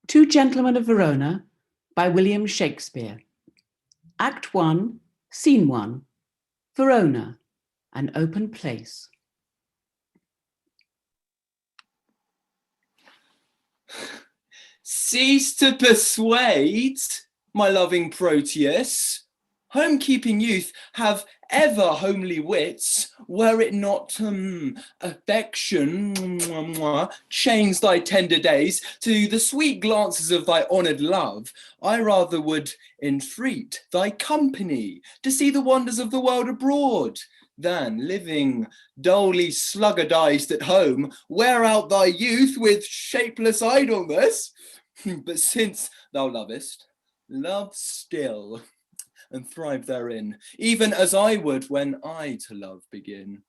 Two Gentlemen of Verona by William Shakespeare. Act 1, Scene 1, Verona, an open place. Cease to persuade, my loving Proteus. Home-keeping youth have ever homely wits, were it not affection chains thy tender days to the sweet glances of thy honoured love. I rather would entreat thy company to see the wonders of the world abroad, than living dully sluggardized at home, wear out thy youth with shapeless idleness. But since thou lovest, love still, and thrive therein, even as I would when I to love begin.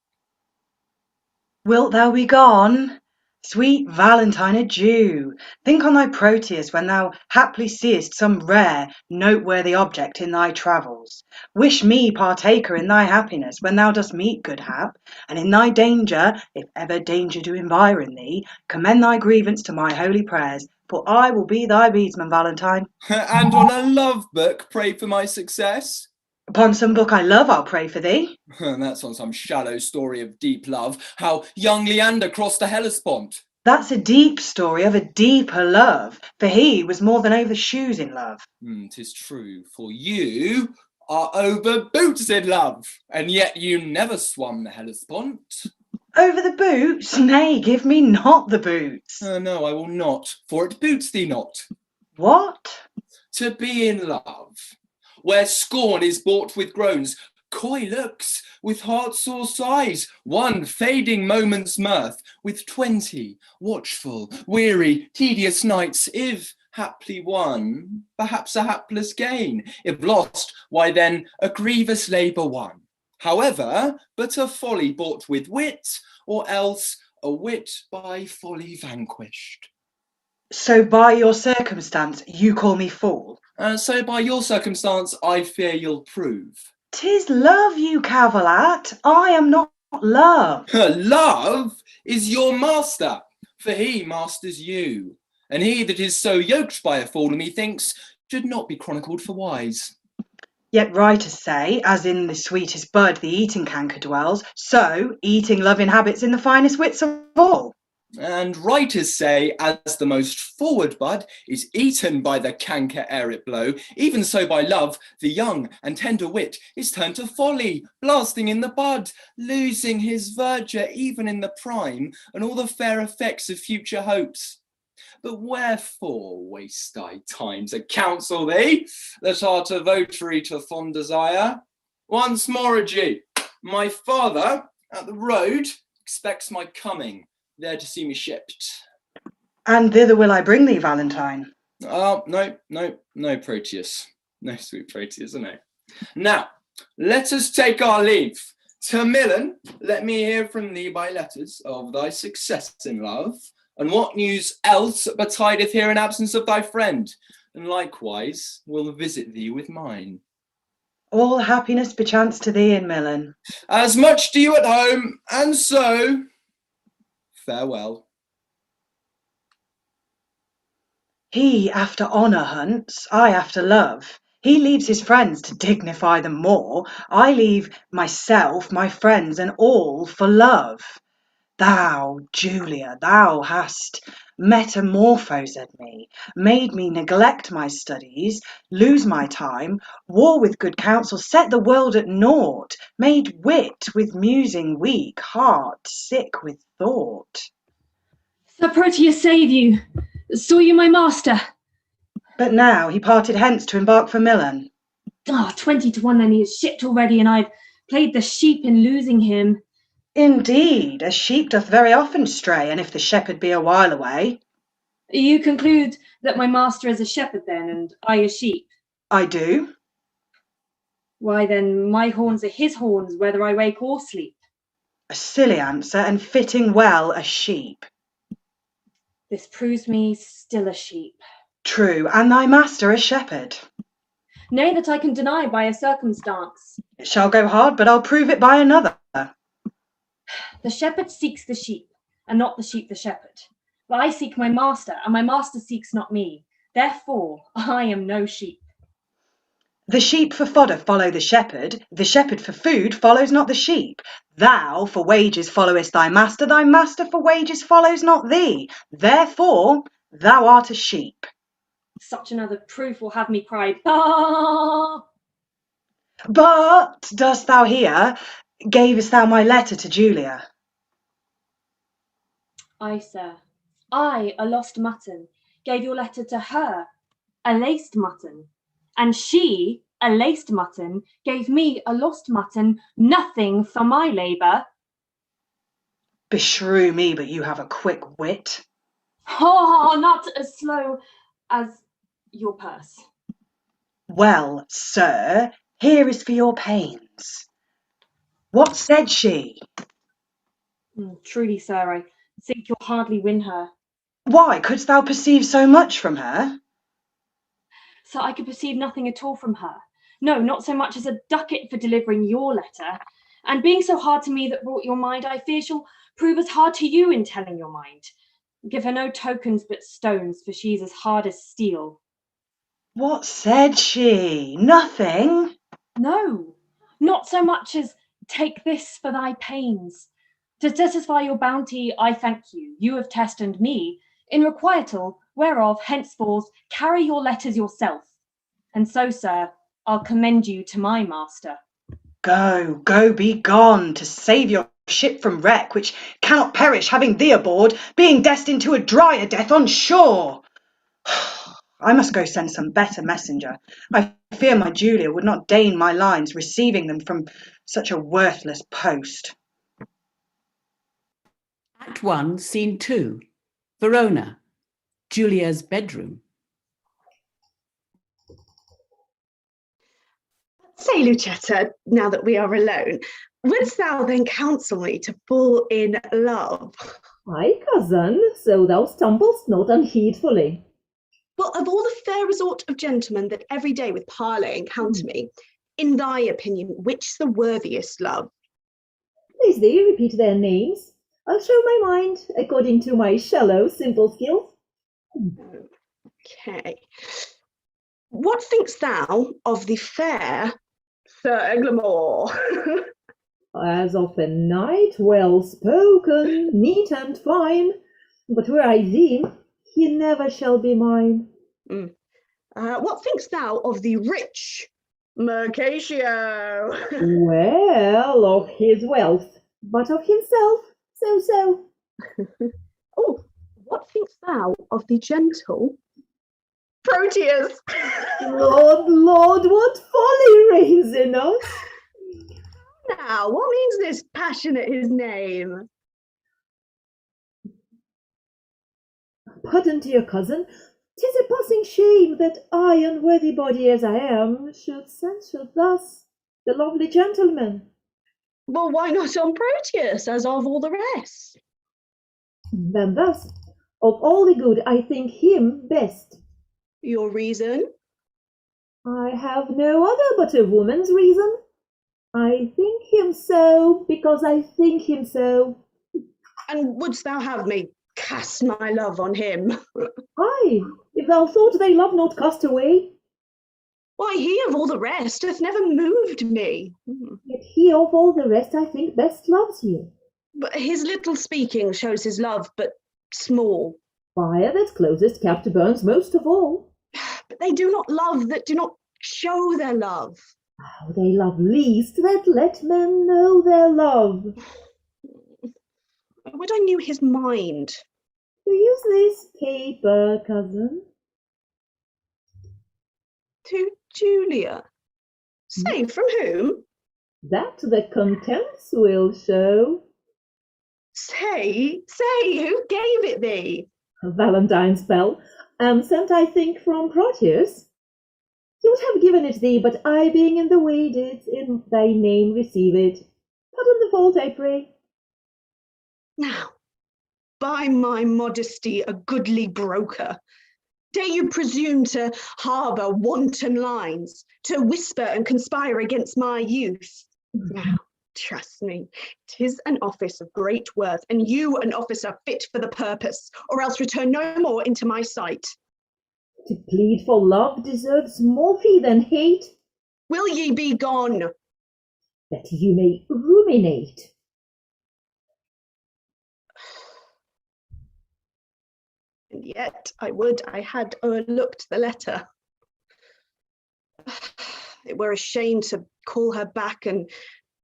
Wilt thou be gone? Sweet Valentine, adieu. Think on thy Proteus when thou haply seest some rare, noteworthy object in thy travels. Wish me partaker in thy happiness when thou dost meet good hap, and in thy danger, if ever danger do environ thee, commend thy grievance to my holy prayers, for I will be thy beadsman, Valentine. And on a love book, pray for my success. Upon some book I love, I'll pray for thee. That's on some shallow story of deep love, how young Leander crossed the Hellespont. That's a deep story of a deeper love, for he was more than over shoes in love. 'Tis true, for you are over boots in love, and yet you never swum the Hellespont. Over the boots? Nay, give me not the boots. No, I will not, for it boots thee not. What? To be in love, where scorn is bought with groans, coy looks with heart-sore sighs, one fading moment's mirth, with 20 watchful, weary, tedious nights, if haply won, perhaps a hapless gain, if lost, why then a grievous labour won. However, but a folly bought with wit, or else a wit by folly vanquished. So by your circumstance you call me fool? So by your circumstance I fear you'll prove. 'Tis love you cavil at, I am not love. Love is your master, for he masters you. And he that is so yoked by a fool, methinks, should not be chronicled for wise. Yet writers say, as in the sweetest bud the eating canker dwells, so eating love inhabits in the finest wits of all. And writers say, as the most forward bud is eaten by the canker ere it blow, even so by love, the young and tender wit is turned to folly, blasting in the bud, losing his verdure even in the prime, and all the fair effects of future hopes. But wherefore waste thy time to counsel thee, that art a votary to fond desire? Once more adieu, my father at the road expects my coming, there to see me shipped. And thither will I bring thee, Valentine. Oh, no, Proteus. No, sweet Proteus, no. Now, let us take our leave. To Milan, let me hear from thee by letters of thy success in love, and what news else betideth here in absence of thy friend, and likewise will visit thee with mine. All happiness bechance to thee in Milan. As much to you at home, and so farewell. He after honour hunts, I after love. He leaves his friends to dignify them more. I leave myself, my friends, and all for love. Thou, Julia, thou hast metamorphosed me, made me neglect my studies, lose my time, war with good counsel, set the world at naught, made wit with musing weak, heart sick with thought. Sir Proteus save you! Saw you my master? But now he parted hence to embark for Milan. 20 to 1 then he is shipped already, and I've played the sheep in losing him. Indeed, a sheep doth very often stray, and if the shepherd be a while away. You conclude that my master is a shepherd then, and I a sheep? I do. Why then, my horns are his horns, whether I wake or sleep. A silly answer, and fitting well a sheep. This proves me still a sheep. True, and thy master a shepherd. Nay, that I can deny by a circumstance. It shall go hard, but I'll prove it by another. The shepherd seeks the sheep, and not the sheep the shepherd. But I seek my master, and my master seeks not me. Therefore, I am no sheep. The sheep for fodder follow the shepherd for food follows not the sheep. Thou for wages followest thy master for wages follows not thee. Therefore, thou art a sheep. Such another proof will have me cry, bah! But, dost thou hear, gavest thou my letter to Julia? Ay, sir, I, a lost mutton, gave your letter to her, a laced mutton, and she, a laced mutton, gave me, a lost mutton, nothing for my labour. Beshrew me, but you have a quick wit. Oh, not as slow as your purse. Well, sir, here is for your pains. What said she? Truly, sir, I think you'll hardly win her. Why, couldst thou perceive so much from her? So I could perceive nothing at all from her. No, not so much as a ducat for delivering your letter. And being so hard to me that wrought your mind, I fear she'll prove as hard to you in telling your mind. Give her no tokens but stones, for she's as hard as steel. What said she? Nothing? No, not so much as take this for thy pains. To satisfy your bounty, I thank you. You have tested me in requital, whereof henceforth carry your letters yourself. And so, sir, I'll commend you to my master. Go, be gone, to save your ship from wreck, which cannot perish, having thee aboard, being destined to a drier death on shore. I must go send some better messenger. I fear my Julia would not deign my lines, receiving them from such a worthless post. Act 1, Scene 2, Verona, Julia's bedroom. Say, Lucetta, now that we are alone, wouldst thou then counsel me to fall in love? Ay, cousin, so thou stumblest not unheedfully. Well, of all the fair resort of gentlemen that every day with parley encounter me, in thy opinion, which's the worthiest love? Please thee, repeat their names. I'll show my mind according to my shallow, simple skill. Okay. What thinkst thou of the fair Sir Eglamour? As of a knight, well spoken, neat and fine, but were I thee, he never shall be mine. What thinkst thou of the rich Mercatio? Well, of his wealth, but of himself, so. Oh, what thinkst thou of the gentle Proteus? Lord, what folly reigns in us! Now, what means this passion at his name? Pardon, dear cousin, 'tis a passing shame that I, unworthy body as I am, should censure thus the lovely gentleman. Well, why not on Proteus, as of all the rest? Then thus, of all the good, I think him best. Your reason? I have no other but a woman's reason. I think him so, because I think him so. And wouldst thou have me cast my love on him? Ay, if thou thought they love not cast away. Why, he of all the rest hath never moved me. Yet he of all the rest I think best loves you. But his little speaking shows his love but small. Fire that closest kept burns most of all. But they do not love that do not show their love. Oh, they love least that let men know their love. Would I knew his mind. To use this paper, cousin. To Julia. Say, from whom? That the contents will show. Say, who gave it thee? Valentine's spell, sent I think from Proteus. He would have given it thee, but I, being in the way, did in thy name receive it. Pardon the fault, I pray. Now, by my modesty, a goodly broker, dare you presume to harbour wanton lines, to whisper and conspire against my youth? Now, trust me, 'tis an office of great worth, and you an officer fit for the purpose, or else return no more into my sight. To plead for love deserves more fee than hate, Will ye be gone? that you may ruminate. And yet I would I had o'erlooked the letter. It were a shame to call her back and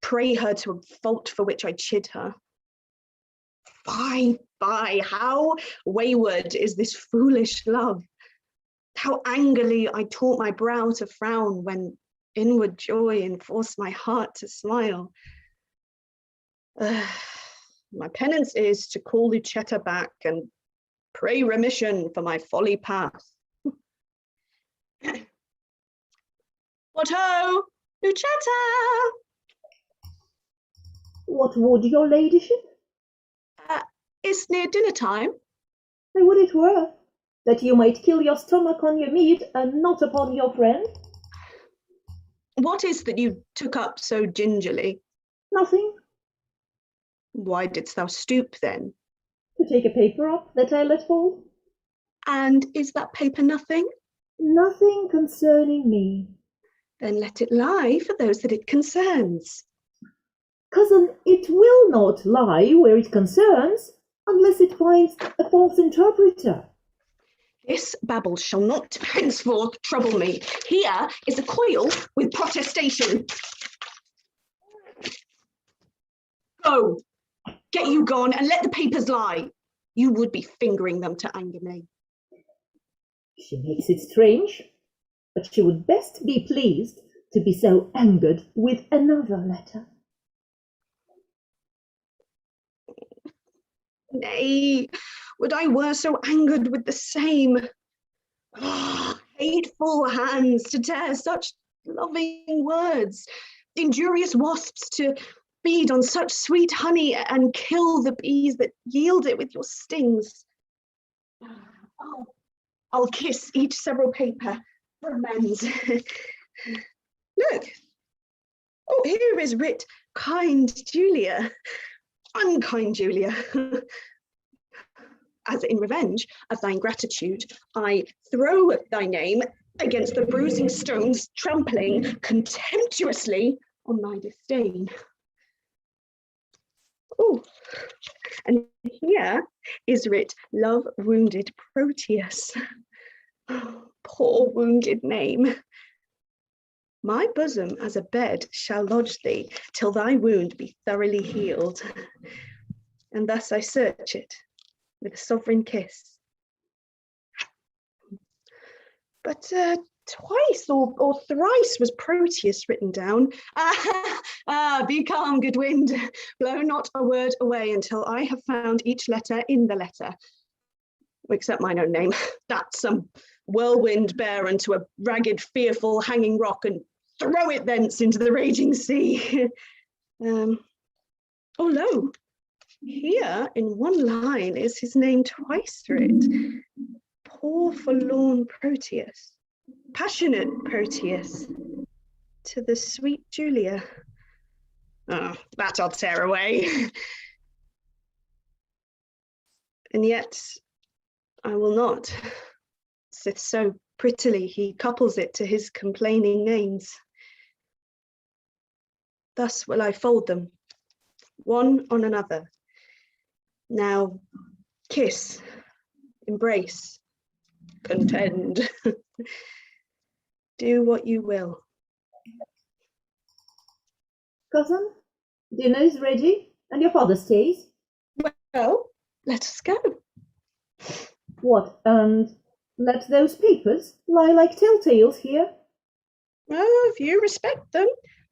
pray her to a fault for which I chid her. Fie, fie, how wayward is this foolish love. How angrily I taught my brow to frown when inward joy enforced my heart to smile. My penance is to call Lucetta back and pray remission for my folly past. What ho, Lucetta! What would your ladyship? It's near dinner time. I would it were, that you might kill your stomach on your meat and not upon your friend. What is that you took up so gingerly? Nothing. Why didst thou stoop then? To take a paper up that I let fall. And is that paper nothing? Nothing concerning me. Then let it lie for those that it concerns. Cousin, it will not lie where it concerns, unless it finds a false interpreter. This babble shall not henceforth trouble me. Here is a coil with protestation. Go, get you gone and let the papers lie. You would be fingering them to anger me. She makes it strange, but she would best be pleased to be so angered with another letter. Nay, would I were so angered with the same. Oh, hateful hands to tear such loving words, injurious wasps to feed on such sweet honey and kill the bees that yield it with your stings. Oh, I'll kiss each several paper for amends. Look, oh, here is writ, kind Julia, unkind Julia. As in revenge of thy ingratitude, I throw thy name against the bruising stones, trampling contemptuously on thy disdain. Oh, and here is writ, love wounded Proteus. Poor wounded name. My bosom as a bed shall lodge thee till thy wound be thoroughly healed. And thus I search it with a sovereign kiss. But twice or thrice was Proteus written down. Be calm, good wind. Blow not a word away until I have found each letter in the letter. Except mine own name. That some whirlwind bear unto a ragged, fearful, hanging rock and throw it thence into the raging sea. Oh, lo, here in one line is his name twice writ. Poor forlorn Proteus, passionate Proteus, to the sweet Julia. Oh, that I'll tear away. And yet I will not, sith so prettily he couples it to his complaining names. Thus will I fold them, one on another. Now kiss, embrace, contend. Do what you will. Cousin, dinner is ready, and your father stays. Well, let us go. What, and let those papers lie like telltales here? Oh, if you respect them,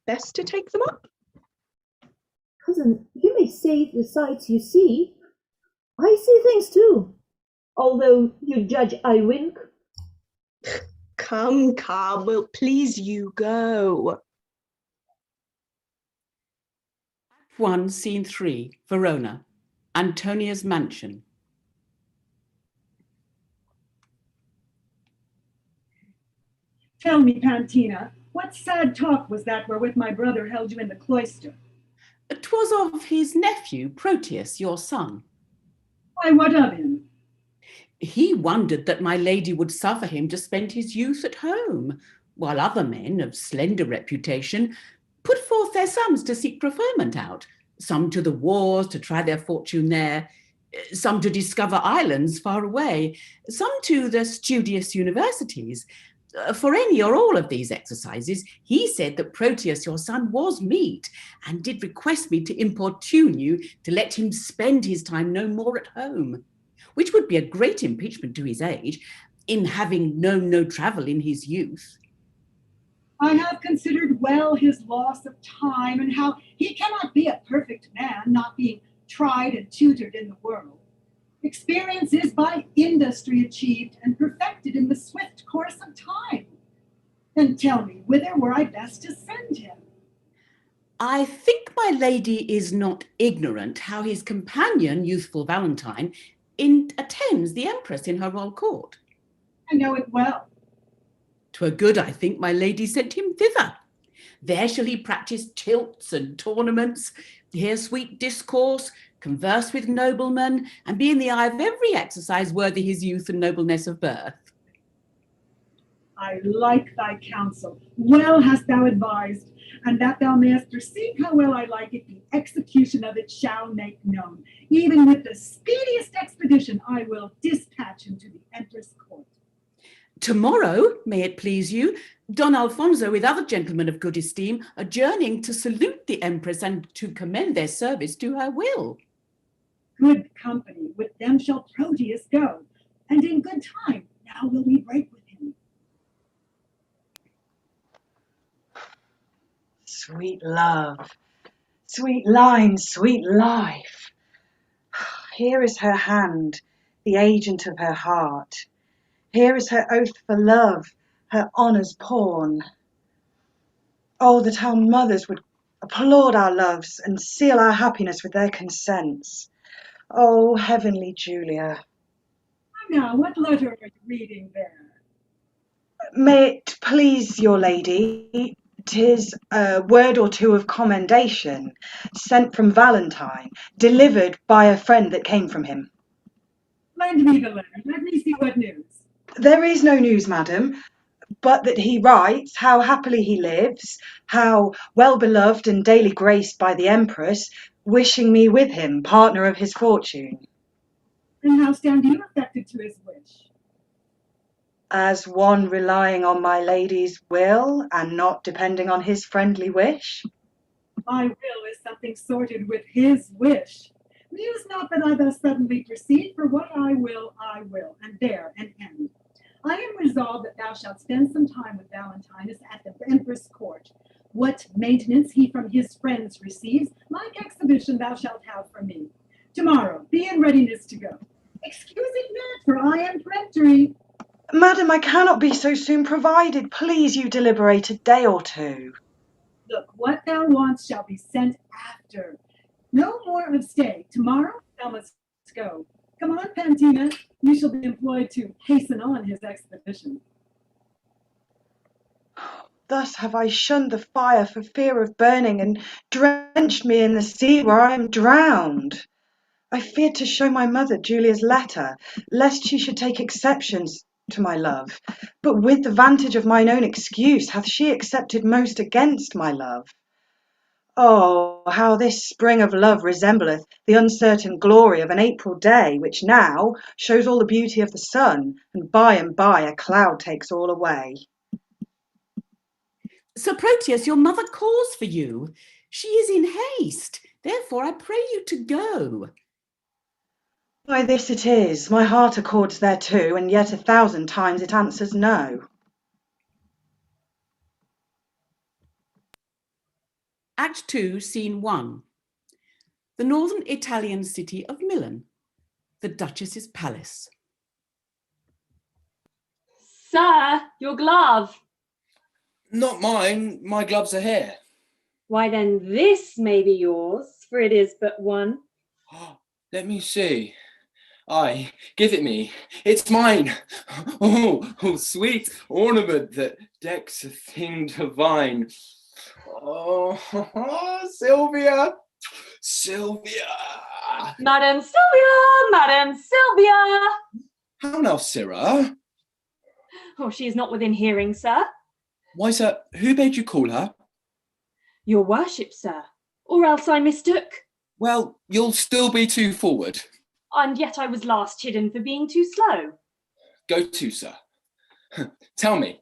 best to take them up. Cousin, you may say the sights you see. I see things too, although you judge I wink. Come, come, will please you go. Act 1, Scene 3, Verona, Antonia's mansion. Tell me, Panthina, what sad talk was that wherewith my brother held you in the cloister? 'Twas of his nephew, Proteus, your son. Why, what of him? He wondered that my lady would suffer him to spend his youth at home, while other men of slender reputation put forth their sons to seek preferment out, some to the wars to try their fortune there, some to discover islands far away, some to the studious universities. For any or all of these exercises, he said that Proteus, your son, was meet, and did request me to importune you to let him spend his time no more at home, which would be a great impeachment to his age, in having known no travel in his youth. I have considered well his loss of time, and how he cannot be a perfect man, not being tried and tutored in the world. Experience is by industry achieved and perfected in the swift course of time. And tell me, whither were I best to send him? I think my lady is not ignorant how his companion, youthful Valentine, attends the Empress in her royal court. I know it well. 'Twere good, I think, my lady sent him thither. There shall he practise tilts and tournaments, hear sweet discourse, converse with noblemen, and be in the eye of every exercise worthy his youth and nobleness of birth. I like thy counsel. Well hast thou advised, and that thou mayest perceive how well I like it, the execution of it shall make known. Even with the speediest expedition, I will dispatch him to the Empress' court. Tomorrow, may it please you, Don Alfonso, with other gentlemen of good esteem, are journeying to salute the Empress and to commend their service to her will. Good company, with them shall Proteus go, and in good time now will we break with him. Sweet love, sweet line, sweet life. Here is her hand, the agent of her heart. Here is her oath for love, her honour's pawn. Oh, that our mothers would applaud our loves and seal our happiness with their consents. Oh, heavenly Julia. Now, what letter are you reading there? May it please your lady, 'tis a word or two of commendation, sent from Valentine, delivered by a friend that came from him. Lend me the letter. Let me see what news. There is no news, madam, but that he writes how happily he lives, how well beloved and daily graced by the Empress, wishing me with him, partner of his fortune. And how stand you affected to his wish? As one relying on my lady's will, and not depending on his friendly wish. My will is something sorted with his wish. Muse not that I thus suddenly proceed, for what I will, and there an end. I am resolved that thou shalt spend some time with Valentine at the Empress' court. What maintenance he from his friends receives, like exhibition thou shalt have from me. Tomorrow, be in readiness to go. Excuse it not, for I am peremptory. Madam, I cannot be so soon provided. Please you deliberate a day or two. Look, what thou wants shall be sent after. No more of stay. Tomorrow thou must go. Come on, Panthina. You shall be employed to hasten on his expedition. Thus have I shunned the fire for fear of burning, and drenched me in the sea where I am drowned. I feared to show my mother Julia's letter, lest she should take exceptions to my love. But with the vantage of mine own excuse hath she accepted most against my love. Oh, how this spring of love resembleth the uncertain glory of an April day, which now shows all the beauty of the sun, and by a cloud takes all away. Sir Proteus, your mother calls for you. She is in haste. Therefore, I pray you to go. Why, this it is. My heart accords thereto, and yet 1,000 times it answers no. Act 2, Scene 1. The northern Italian city of Milan, the Duchess's palace. Sir, your glove. Not mine, my gloves are here. Why then this may be yours, for it is but one. Let me see. Aye, give it me. It's mine. Oh, sweet ornament that decks a thing divine. Oh, Silvia, Silvia. Madam Silvia, Madam Silvia. How now, sirrah? Oh, she is not within hearing, sir. Why, sir, who bade you call her? Your worship, sir, or else I mistook. Well, you'll still be too forward. And yet I was last chidden for being too slow. Go to, sir. Tell me,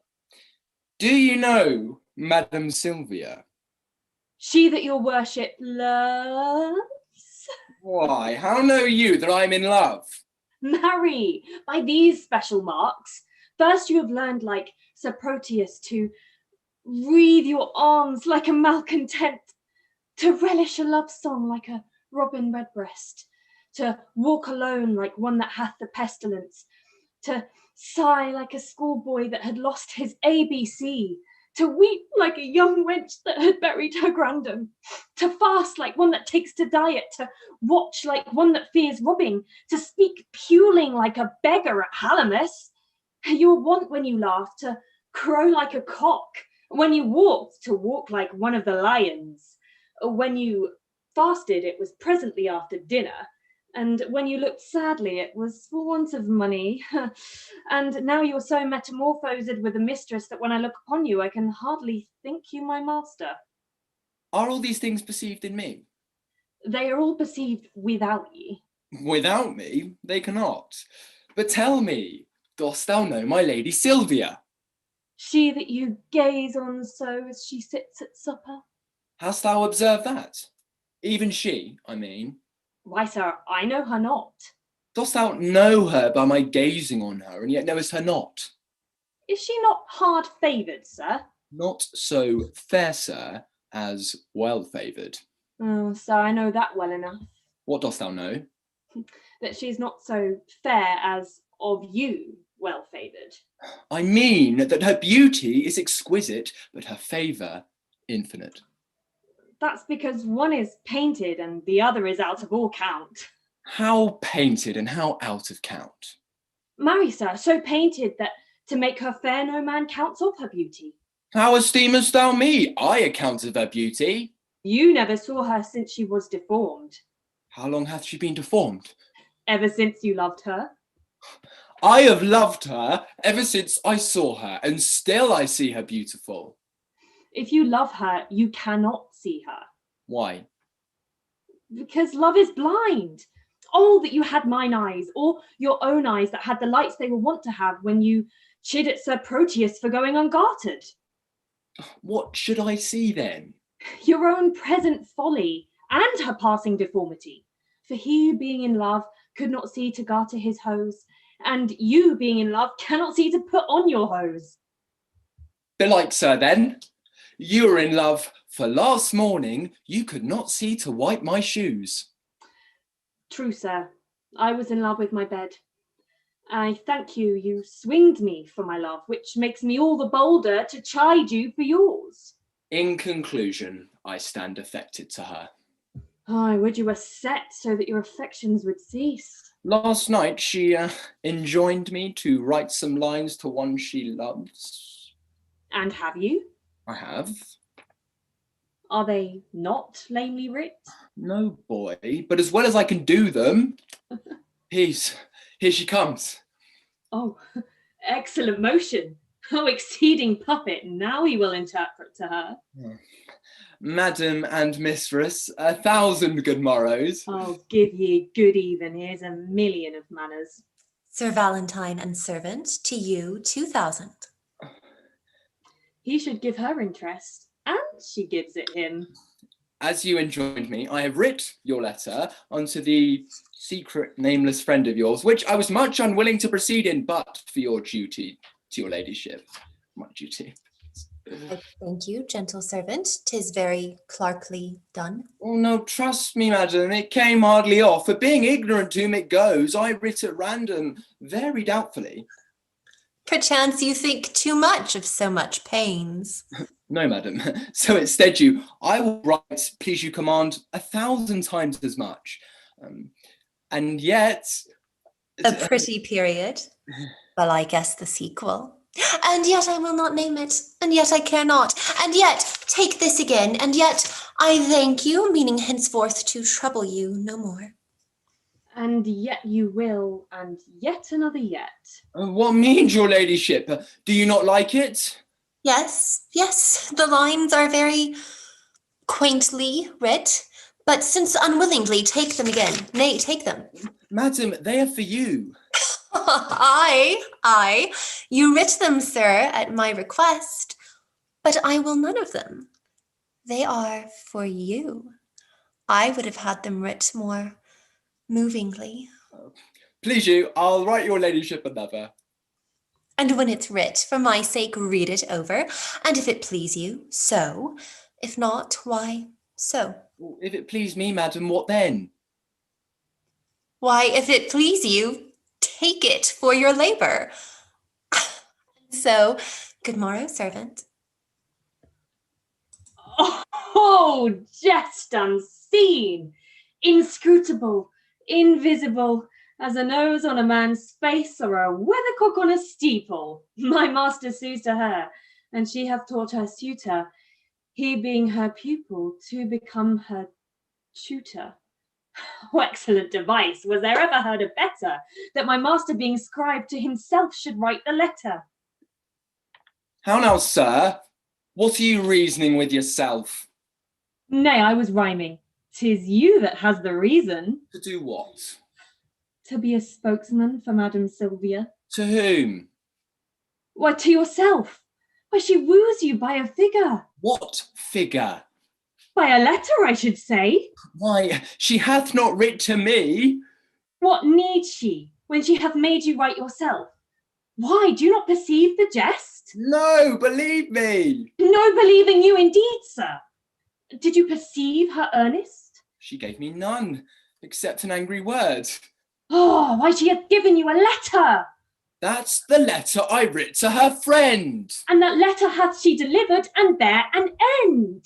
do you know Madam Silvia? She that your worship loves? Why, how know you that I'm in love? Marry, by these special marks. First you have learned, like Sir Proteus, to wreathe your arms like a malcontent, to relish a love song like a robin redbreast, to walk alone like one that hath the pestilence, to sigh like a schoolboy that had lost his ABC, to weep like a young wench that had buried her grandam, to fast like one that takes to diet, to watch like one that fears robbing, to speak puling like a beggar at Halamus. You were wont when you laughed to crow like a cock, when you walked to walk like one of the lions. When you fasted, it was presently after dinner, and when you looked sadly, it was for want of money. And now you're so metamorphosed with a mistress that when I look upon you, I can hardly think you my master. Are all these things perceived in me? They are all perceived without ye. Without me, they cannot. But tell me, dost thou know my lady Silvia? She that you gaze on so as she sits at supper? Hast thou observed that? Even she, I mean. Why, sir, I know her not. Dost thou know her by my gazing on her, and yet knowest her not? Is she not hard favoured, sir? Not so fair, sir, as well favoured. Oh, sir, I know that well enough. What dost thou know? That she's not so fair as of you well favoured. I mean that her beauty is exquisite, but her favour infinite. That's because one is painted and the other is out of all count. How painted and how out of count? Marry, sir, so painted that to make her fair no man counts of her beauty. How esteemest thou me? I account of her beauty. You never saw her since she was deformed. How long hath she been deformed? Ever since you loved her. I have loved her ever since I saw her, and still I see her beautiful. If you love her, you cannot see her. Why? Because love is blind. Oh, that you had mine eyes, or your own eyes that had the lights they were wont to have when you chid at Sir Proteus for going ungartered. What should I see then? Your own present folly and her passing deformity. For he, being in love, could not see to garter his hose, and you, being in love, cannot see to put on your hose. Belike, sir, then, you were in love, for last morning you could not see to wipe my shoes. True, sir, I was in love with my bed. I thank you, you swinged me for my love, which makes me all the bolder to chide you for yours. In conclusion, I stand affected to her. Oh, I would you were set so that your affections would cease. Last night she enjoined me to write some lines to one she loves. And have you? I have. Are they not lamely writ? No, boy, but as well as I can do them. Here she comes. Oh, excellent motion. Oh, exceeding puppet, now he will interpret to her. Madam and mistress, 1,000 good morrows. Oh, give ye good even, here's a million of manners. Sir Valentine and servant, to you 2,000. He should give her interest, and she gives it him. As you enjoined me, I have writ your letter unto the secret nameless friend of yours, which I was much unwilling to proceed in, but for your duty to your ladyship. My duty. I thank you, gentle servant. 'Tis very clerkly done. Oh no, trust me, madam, it came hardly off. For being ignorant to whom it goes, I writ at random, very doubtfully. Perchance you think too much of so much pains. No, madam. So instead I will write, please you command, 1,000 times as much. And yet... A pretty period. Well, I guess the sequel. And yet I will not name it, and yet I care not, and yet take this again, and yet I thank you, meaning henceforth to trouble you no more. And yet you will, and yet another yet. What means your ladyship? Do you not like it? Yes, yes, the lines are very quaintly writ, but since unwillingly, take them again. Nay, take them. Madam, they are for you. Aye, you writ them, sir, at my request, but I will none of them. They are for you. I would have had them writ more movingly. Please you, I'll write your ladyship another. And when it's writ, for my sake, read it over, and if it please you, so. If not, why, so. If it please me, madam, what then? Why, if it please you, take it for your labour. So, good morrow, servant. Oh, jest unseen, inscrutable, invisible, as a nose on a man's face or a weathercock on a steeple. My master sues to her, and she hath taught her suitor, he being her pupil, to become her tutor. Oh, excellent device! Was there ever heard a better, that my master being scribe to himself should write the letter? How now, sir? What are you reasoning with yourself? Nay, I was rhyming. 'Tis you that has the reason. To do what? To be a spokesman for Madam Silvia. To whom? Why, to yourself. Why, she woos you by a figure. What figure? By a letter, I should say. Why, she hath not writ to me. What needs she, when she hath made you write yourself? Why, do you not perceive the jest? No, believe me. No believing you indeed, sir. Did you perceive her earnest? She gave me none, except an angry word. Oh, why, she hath given you a letter. That's the letter I writ to her friend. And that letter hath she delivered, and there an end.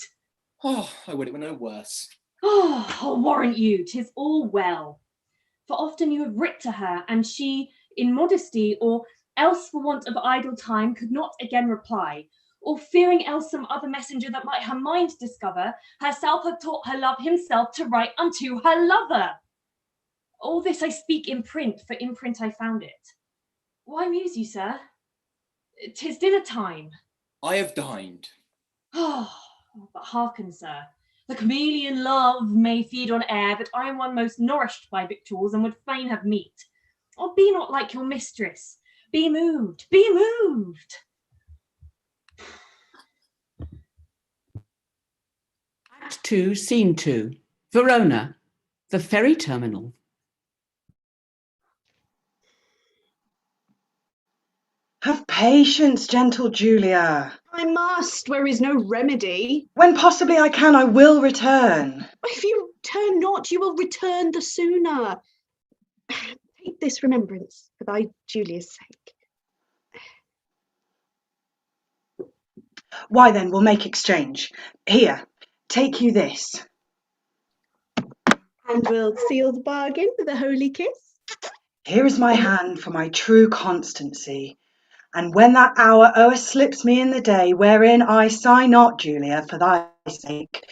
Oh, I would it were no worse. Oh, I'll warrant you, 'tis all well. For often you have writ to her, and she, in modesty, or else for want of idle time, could not again reply, or fearing else some other messenger that might her mind discover, herself have taught her love himself to write unto her lover. All this I speak in print, for in print I found it. Why muse you, sir? 'Tis dinner time. I have dined. Oh, but hearken, sir. The chameleon love may feed on air, but I am one most nourished by victuals, and would fain have meat. Oh, be not like your mistress. Be moved, be moved. Act 2, Scene 2. Verona, the ferry terminal. Have patience, gentle Julia. I must, where is no remedy. When possibly I can, I will return. If you turn not, you will return the sooner. Take this remembrance for thy Julia's sake. Why then, we'll make exchange. Here, take you this. And we'll seal the bargain with a holy kiss. Here is my hand for my true constancy. And when that hour o'er slips me in the day, wherein I sigh not, Julia, for thy sake,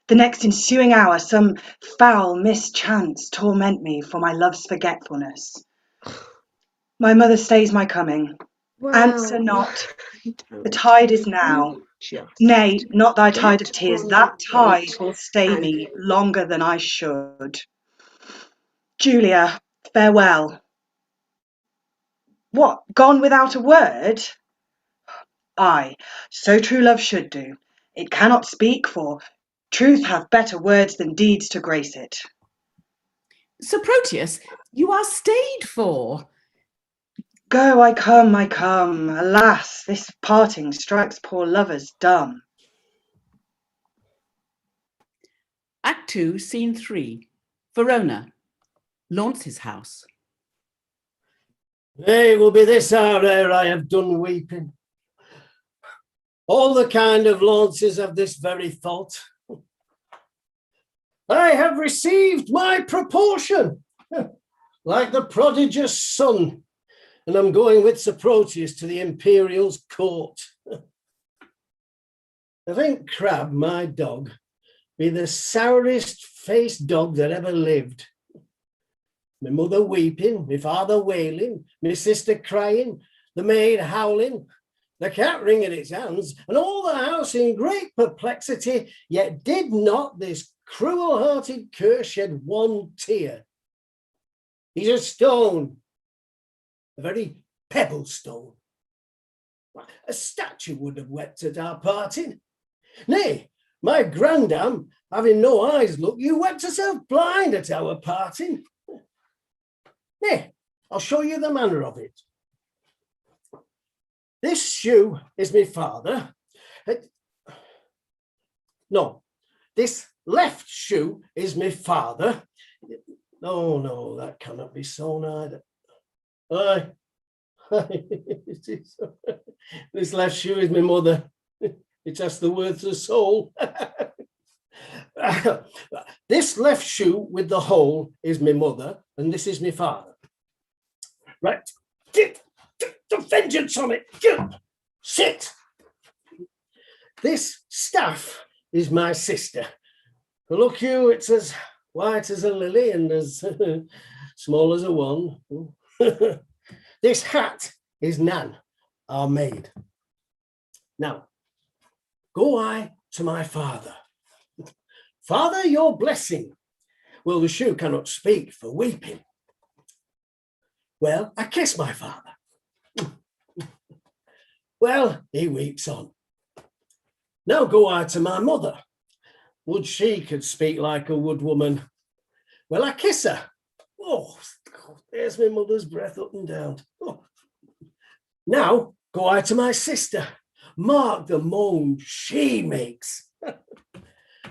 the next ensuing hour some foul mischance torment me for my love's forgetfulness. My mother stays my coming. Well, Answer not. The tide is now. Nay, not thy tide of tears. That tide will stay me longer than I should. Julia, farewell. What, gone without a word? Ay, so true love should do. It cannot speak, for truth hath better words than deeds to grace it. Sir Proteus, you are stayed for. Go, I come, I come. Alas, this parting strikes poor lovers dumb. Act 2, Scene 3. Verona, Launce's house. It will be this hour ere I have done weeping. All the kind of Launces have this very thought. I have received my proportion, like the prodigious son, and I'm going with Sir Proteus to the Imperial's court. I think Crab, my dog, be the sourest-faced dog that ever lived. my mother weeping, my father wailing, my sister crying, the maid howling, the cat wringing its hands, and all the house in great perplexity, yet did not this cruel-hearted cur shed one tear. He's a stone, a very pebble stone. A statue would have wept at our parting. Nay, my grandam, having no eyes, look, you wept herself blind at our parting. Nay, I'll show you the manner of it. This shoe is my father. No, this left shoe is my father. No, that cannot be so neither. Aye. This left shoe is my mother. It has the words of soul. This left shoe with the hole is my mother, and this is my father. Right. Get the vengeance on it. Sit. This staff is my sister. Look you, it's as white as a lily and as small as a wand. This hat is Nan, our maid. Now, go I to my father. Father, your blessing. Well, the shoe cannot speak for weeping. Well, I kiss my father. Well, he weeps on. Now go I to my mother. Would she could speak like a woodwoman. Well, I kiss her. Oh, there's my mother's breath up and down. Oh. Now go I to my sister. Mark the moan she makes.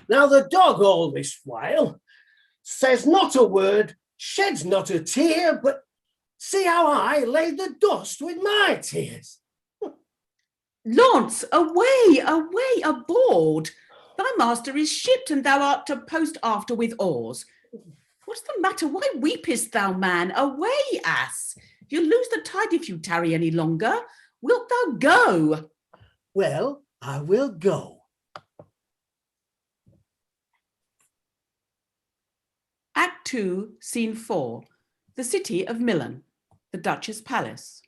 Now the dog all this while says not a word, sheds not a tear, but see how I lay the dust with my tears. Launce, away, aboard. Thy master is shipped, and thou art to post after with oars. What's the matter? Why weepest thou, man? Away, ass. You'll lose the tide if you tarry any longer. Wilt thou go? Well, I will go. Act 2, Scene 4. The city of Milan, the Duchess' palace.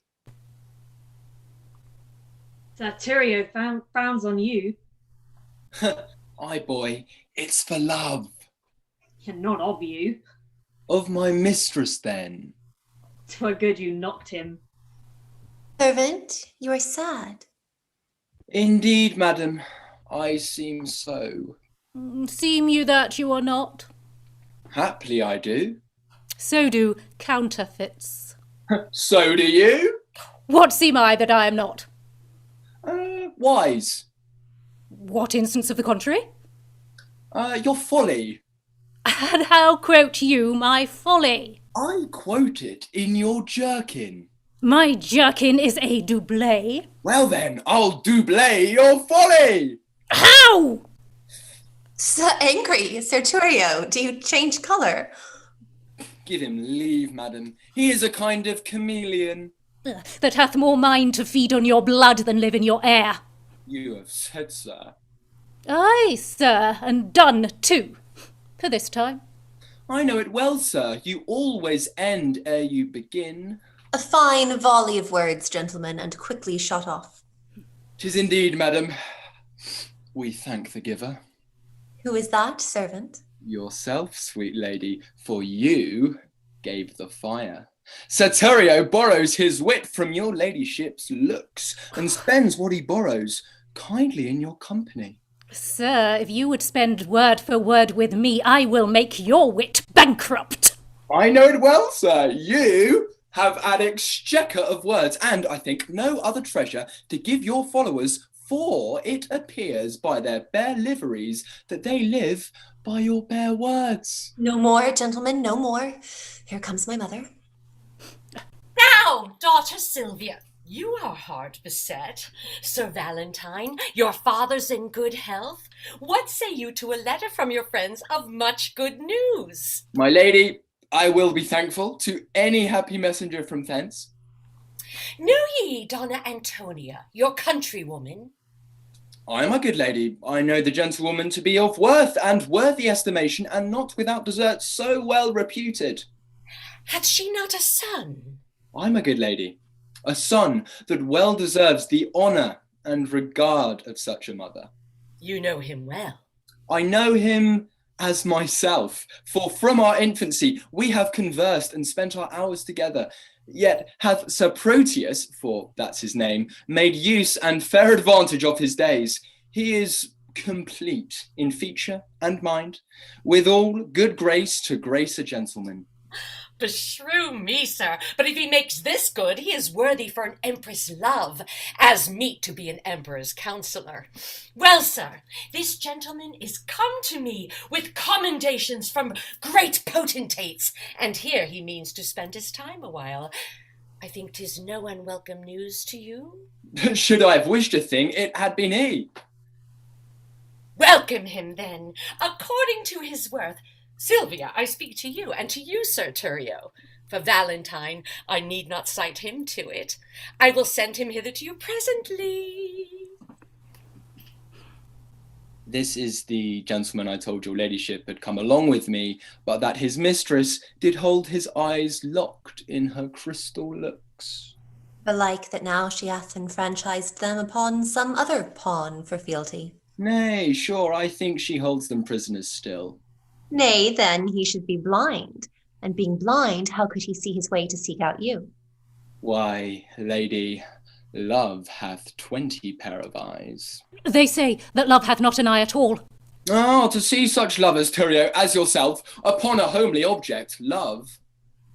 Sir Thurio frowns on you. Aye, boy, it's for love. And not of you. Of my mistress, then. 'Twere good you knocked him. Servant, you are sad. Indeed, madam, I seem so. Seem you that you are not? Haply I do. So do counterfeits. So do you. What seem I that I am not? Wise. What instance of the contrary? Your folly. And how quote you my folly? I quote it in your jerkin. My jerkin is a doublé. Well then, I'll doublé your folly. How? So angry, Sir Thurio, do you change colour? Give him leave, madam. He is a kind of chameleon. That hath more mind to feed on your blood than live in your air. You have said, sir. Aye, sir, and done too, for this time. I know it well, sir. You always end ere you begin. A fine volley of words, gentlemen, and quickly shot off. 'Tis indeed, madam. We thank the giver. Who is that, servant? Yourself, sweet lady, for you gave the fire. Sir Thurio borrows his wit from your ladyship's looks, and spends what he borrows kindly in your company. Sir, if you would spend word for word with me, I will make your wit bankrupt. I know it well, sir. You have an exchequer of words, and I think no other treasure to give your followers, for it appears by their bare liveries that they live by your bare words. No more, gentlemen, no more. Here comes my mother. Now, daughter Silvia, you are hard beset. Sir Valentine, your father's in good health. What say you to a letter from your friends of much good news? My lady, I will be thankful to any happy messenger from thence. Know ye Donna Antonia, your countrywoman? I am a good lady. I know the gentlewoman to be of worth and worthy estimation, and not without desert so well reputed. Hath she not a son? I'm a good lady, a son that well deserves the honour and regard of such a mother. You know him well. I know him as myself, for from our infancy we have conversed and spent our hours together. Yet hath Sir Proteus, for that's his name, made use and fair advantage of his days. He is complete in feature and mind, with all good grace to grace a gentleman. Beshrew me, sir, but if he makes this good, he is worthy for an empress' love, as meet to be an emperor's counsellor. Well, sir, this gentleman is come to me with commendations from great potentates, and here he means to spend his time a while. I think 'tis no unwelcome news to you. Should I have wished a thing, it had been he. Welcome him, then, according to his worth. Silvia, I speak to you, and to you, Sir Thurio. For Valentine, I need not cite him to it. I will send him hither to you presently. This is the gentleman I told your ladyship had come along with me, but that his mistress did hold his eyes locked in her crystal looks. Belike that now she hath enfranchised them upon some other pawn for fealty. Nay, sure, I think she holds them prisoners still. Nay, then he should be blind, and being blind, how could he see his way to seek out you? Why, lady, love hath 20 pair of eyes. They say that love hath not an eye at all. Ah, to see such lovers, Thurio, as yourself, upon a homely object, love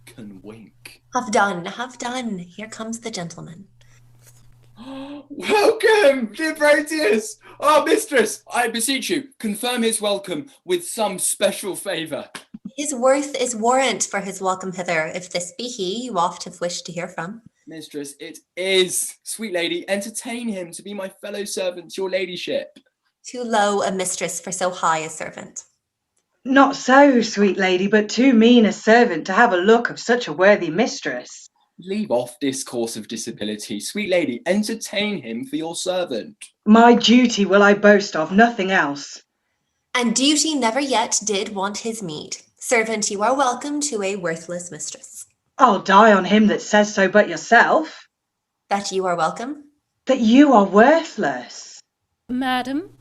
can wink. Have done, have done. Here comes the gentleman. Welcome, dear Proteus! Ah, mistress, I beseech you, confirm his welcome with some special favour. His worth is warrant for his welcome hither, if this be he you oft have wished to hear from. Mistress, it is. Sweet lady, entertain him to be my fellow servant, your ladyship. Too low a mistress for so high a servant. Not so, sweet lady, but too mean a servant to have a look of such a worthy mistress. Leave off discourse of disability. Sweet lady, entertain him for your servant. My duty will I boast of, nothing else. And duty never yet did want his meed. Servant, you are welcome to a worthless mistress. I'll die on him that says so but yourself. That you are welcome? That you are worthless. Madam,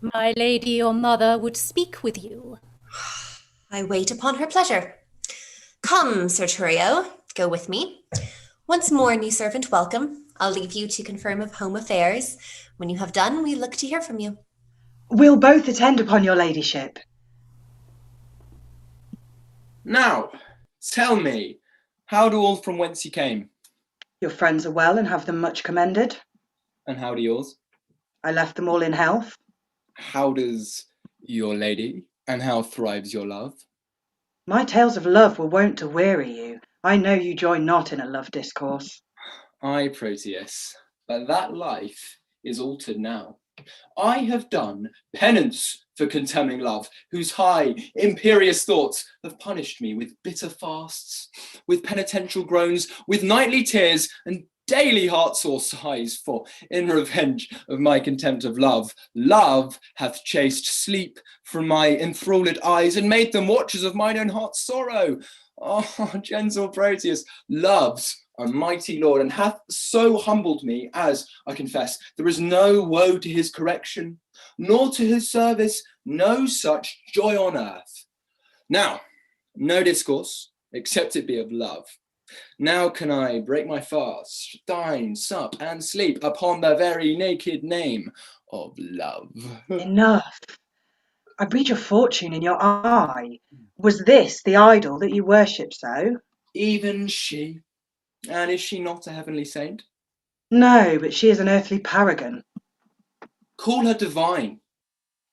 my lady your mother would speak with you. I wait upon her pleasure. Come, Sir Thurio, go with me. Once more, new servant, welcome. I'll leave you to confirm of home affairs. When you have done, we look to hear from you. We'll both attend upon your ladyship. Now, tell me, how do all from whence you came? Your friends are well and have them much commended. And how do yours? I left them all in health. How does your lady, and how thrives your love? My tales of love were wont to weary you. I know you join not in a love discourse. Ay, Proteus, but that life is altered now. I have done penance for contemning love, whose high, imperious thoughts have punished me with bitter fasts, with penitential groans, with nightly tears, and daily heart-sore sighs, for in revenge of my contempt of love, love hath chased sleep from my enthralled eyes, and made them watchers of mine own heart's sorrow. Oh, gentle Proteus, love's a mighty lord, and hath so humbled me, as, I confess, there is no woe to his correction, nor to his service, no such joy on earth. Now, no discourse, except it be of love. Now can I break my fast, dine, sup, and sleep upon the very naked name of love. Enough. I read your fortune in your eye. Was this the idol that you worship so? Even she. And is she not a heavenly saint? No, but she is an earthly paragon. Call her divine.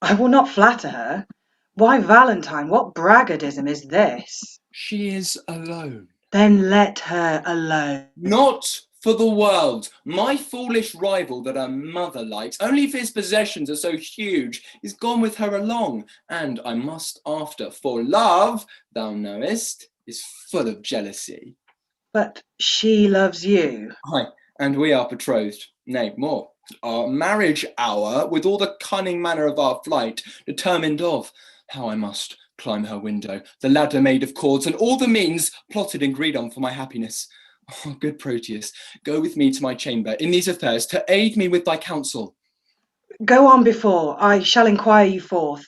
I will not flatter her. Why, Valentine, what braggadism is this? She is alone. Then let her alone. Not for the world. My foolish rival that her mother likes, only if his possessions are so huge, is gone with her along, and I must after, for love, thou knowest, is full of jealousy. But she loves you. Aye, and we are betrothed, nay, more. Our marriage hour, with all the cunning manner of our flight, determined of how I must climb her window, the ladder made of cords, and all the means plotted and agreed on for my happiness. Oh, good Proteus, go with me to my chamber in these affairs to aid me with thy counsel. Go on before, I shall inquire you forth.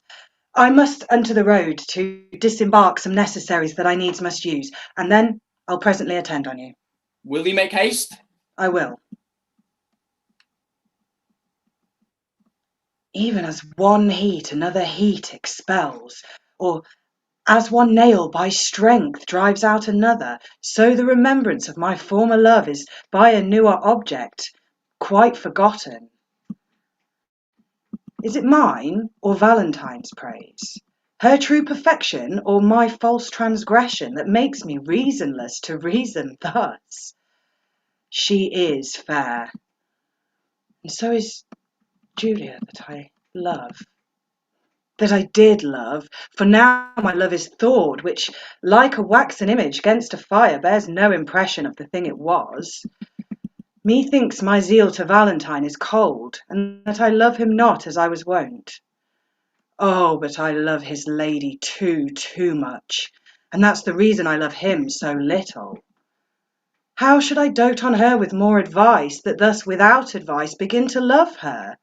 I must unto the road to disembark some necessaries that I needs must use, and then I'll presently attend on you. Will thee make haste? I will. Even as one heat another heat expels, or as one nail by strength drives out another, so the remembrance of my former love is by a newer object quite forgotten. Is it mine or Valentine's praise, her true perfection or my false transgression, that makes me reasonless to reason thus? She is fair, and so is Julia that I love, that I did love, for now my love is thawed, which, like a waxen image gainst a fire, bears no impression of the thing it was. Methinks my zeal to Valentine is cold, and that I love him not as I was wont. Oh, but I love his lady too much, and that's the reason I love him so little. How should I dote on her with more advice, that thus without advice begin to love her?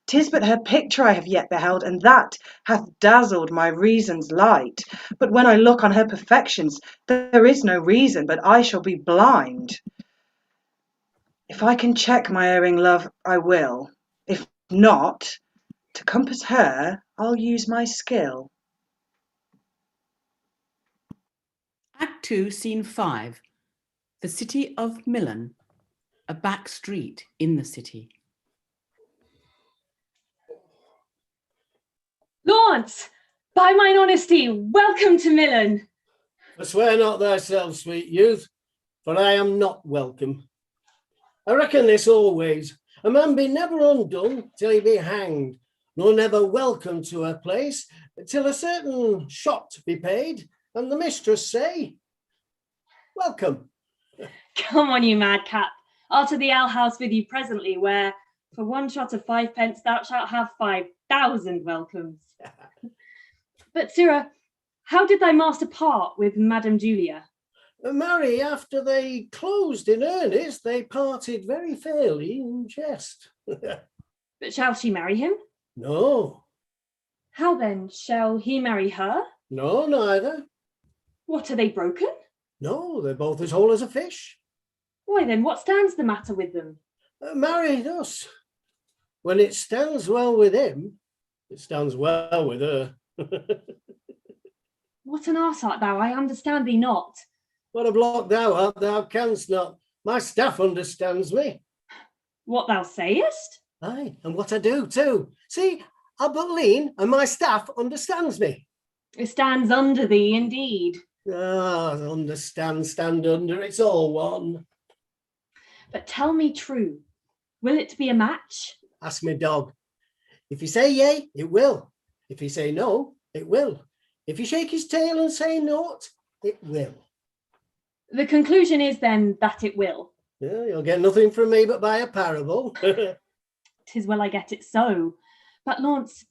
'Tis but her picture I have yet beheld, and that hath dazzled my reason's light. But when I look on her perfections, there is no reason but I shall be blind. If I can check my erring love, I will. If not, to compass her, I'll use my skill. Act 2, Scene 5. The city of Milan, a back street in the city. Launce, by mine honesty, welcome to Milan. Forswear not thyself, sweet youth, for I am not welcome. I reckon this always, a man be never undone till he be hanged, nor never welcome to a place till a certain shot be paid, and the mistress say, welcome. Come on, you madcap. I'll to the alehouse with you presently, where for one shot of 5 pence thou shalt have 5,000 welcomes. But, sirrah, how did thy master part with Madam Julia? Marry, after they closed in earnest, they parted very fairly in jest. But shall she marry him? No. How then, shall he marry her? No, neither. What, are they broken? No, they're both as whole as a fish. Why then, what stands the matter with them? Married us. When it stands well with him, it stands well with her. What an arse art thou, I understand thee not. What a block thou art, thou canst not. My staff understands me. What thou sayest? Aye, and what I do too. See, I but lean, and my staff understands me. It stands under thee, indeed. Ah, understand, stand under, it's all one. But tell me true, will it be a match? Ask me dog. If you say yea, it will. If you say no, it will. If you shake his tail and say naught, it will. The conclusion is then that it will. Yeah, you'll get nothing from me but by a parable. 'Tis well I get it so. But Launce,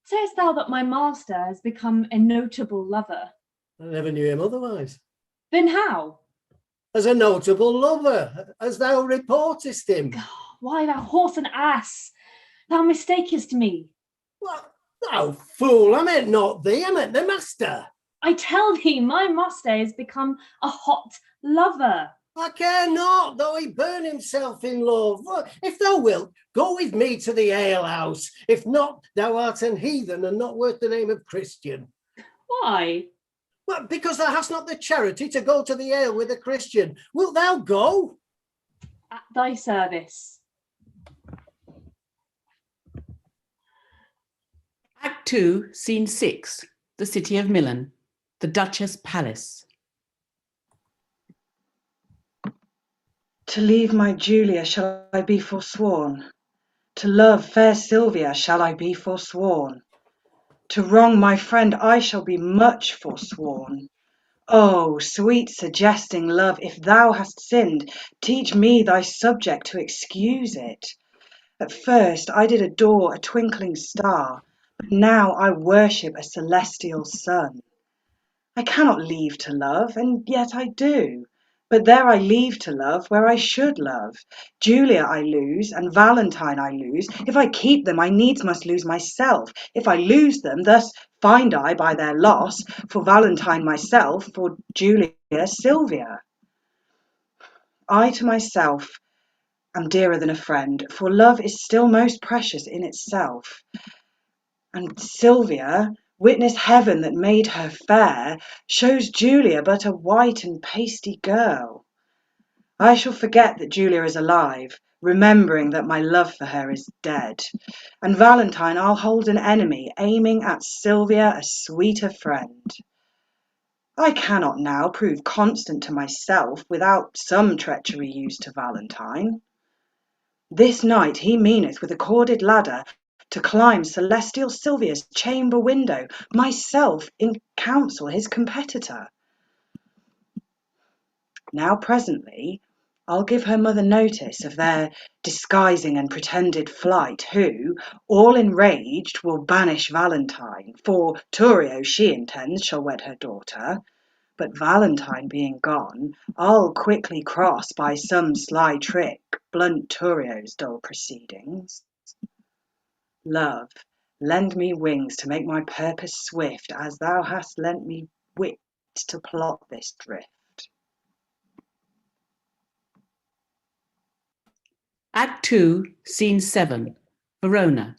sayest thou that my master has become a notable lover? I never knew him otherwise. Then how? As a notable lover, as thou reportest him. Why, thou horse and ass, thou mistakest me. What? Thou fool, I meant not thee, I meant the master. I tell thee, my master has become a hot lover. I care not, though he burn himself in love. If thou wilt, go with me to the alehouse. If not, thou art an heathen and not worth the name of Christian. Why? Well, because thou hast not the charity to go to the ale with a Christian. Wilt thou go? At thy service. Act 2, Scene 6. The city of Milan, the Duchess' palace. To leave my Julia shall I be forsworn. To love fair Silvia shall I be forsworn. To wrong my friend I shall be much forsworn. Oh, sweet suggesting love, if thou hast sinned, teach me thy subject to excuse it. At first I did adore a twinkling star, but now I worship a celestial sun. I cannot leave to love, and yet I do. But there I leave to love where I should love. Julia I lose, and Valentine I lose. If I keep them, I needs must lose myself. If I lose them, thus find I by their loss, for Valentine myself, for Julia Silvia. I to myself am dearer than a friend, for love is still most precious in itself. And Silvia, witness heaven that made her fair, shows Julia but a white and pasty girl. I shall forget that Julia is alive, remembering that my love for her is dead. And Valentine I'll hold an enemy, aiming at Silvia a sweeter friend. I cannot now prove constant to myself without some treachery used to Valentine. This night he meaneth with a corded ladder to climb celestial Silvia's chamber window, myself in counsel his competitor. Now presently I'll give her mother notice of their disguising and pretended flight, who, all enraged, will banish Valentine, for Thurio she intends shall wed her daughter. But Valentine being gone, I'll quickly cross by some sly trick, blunt Thurio's dull proceedings. Love, lend me wings to make my purpose swift, as thou hast lent me wit to plot this drift. Act 2, Scene 7, Verona,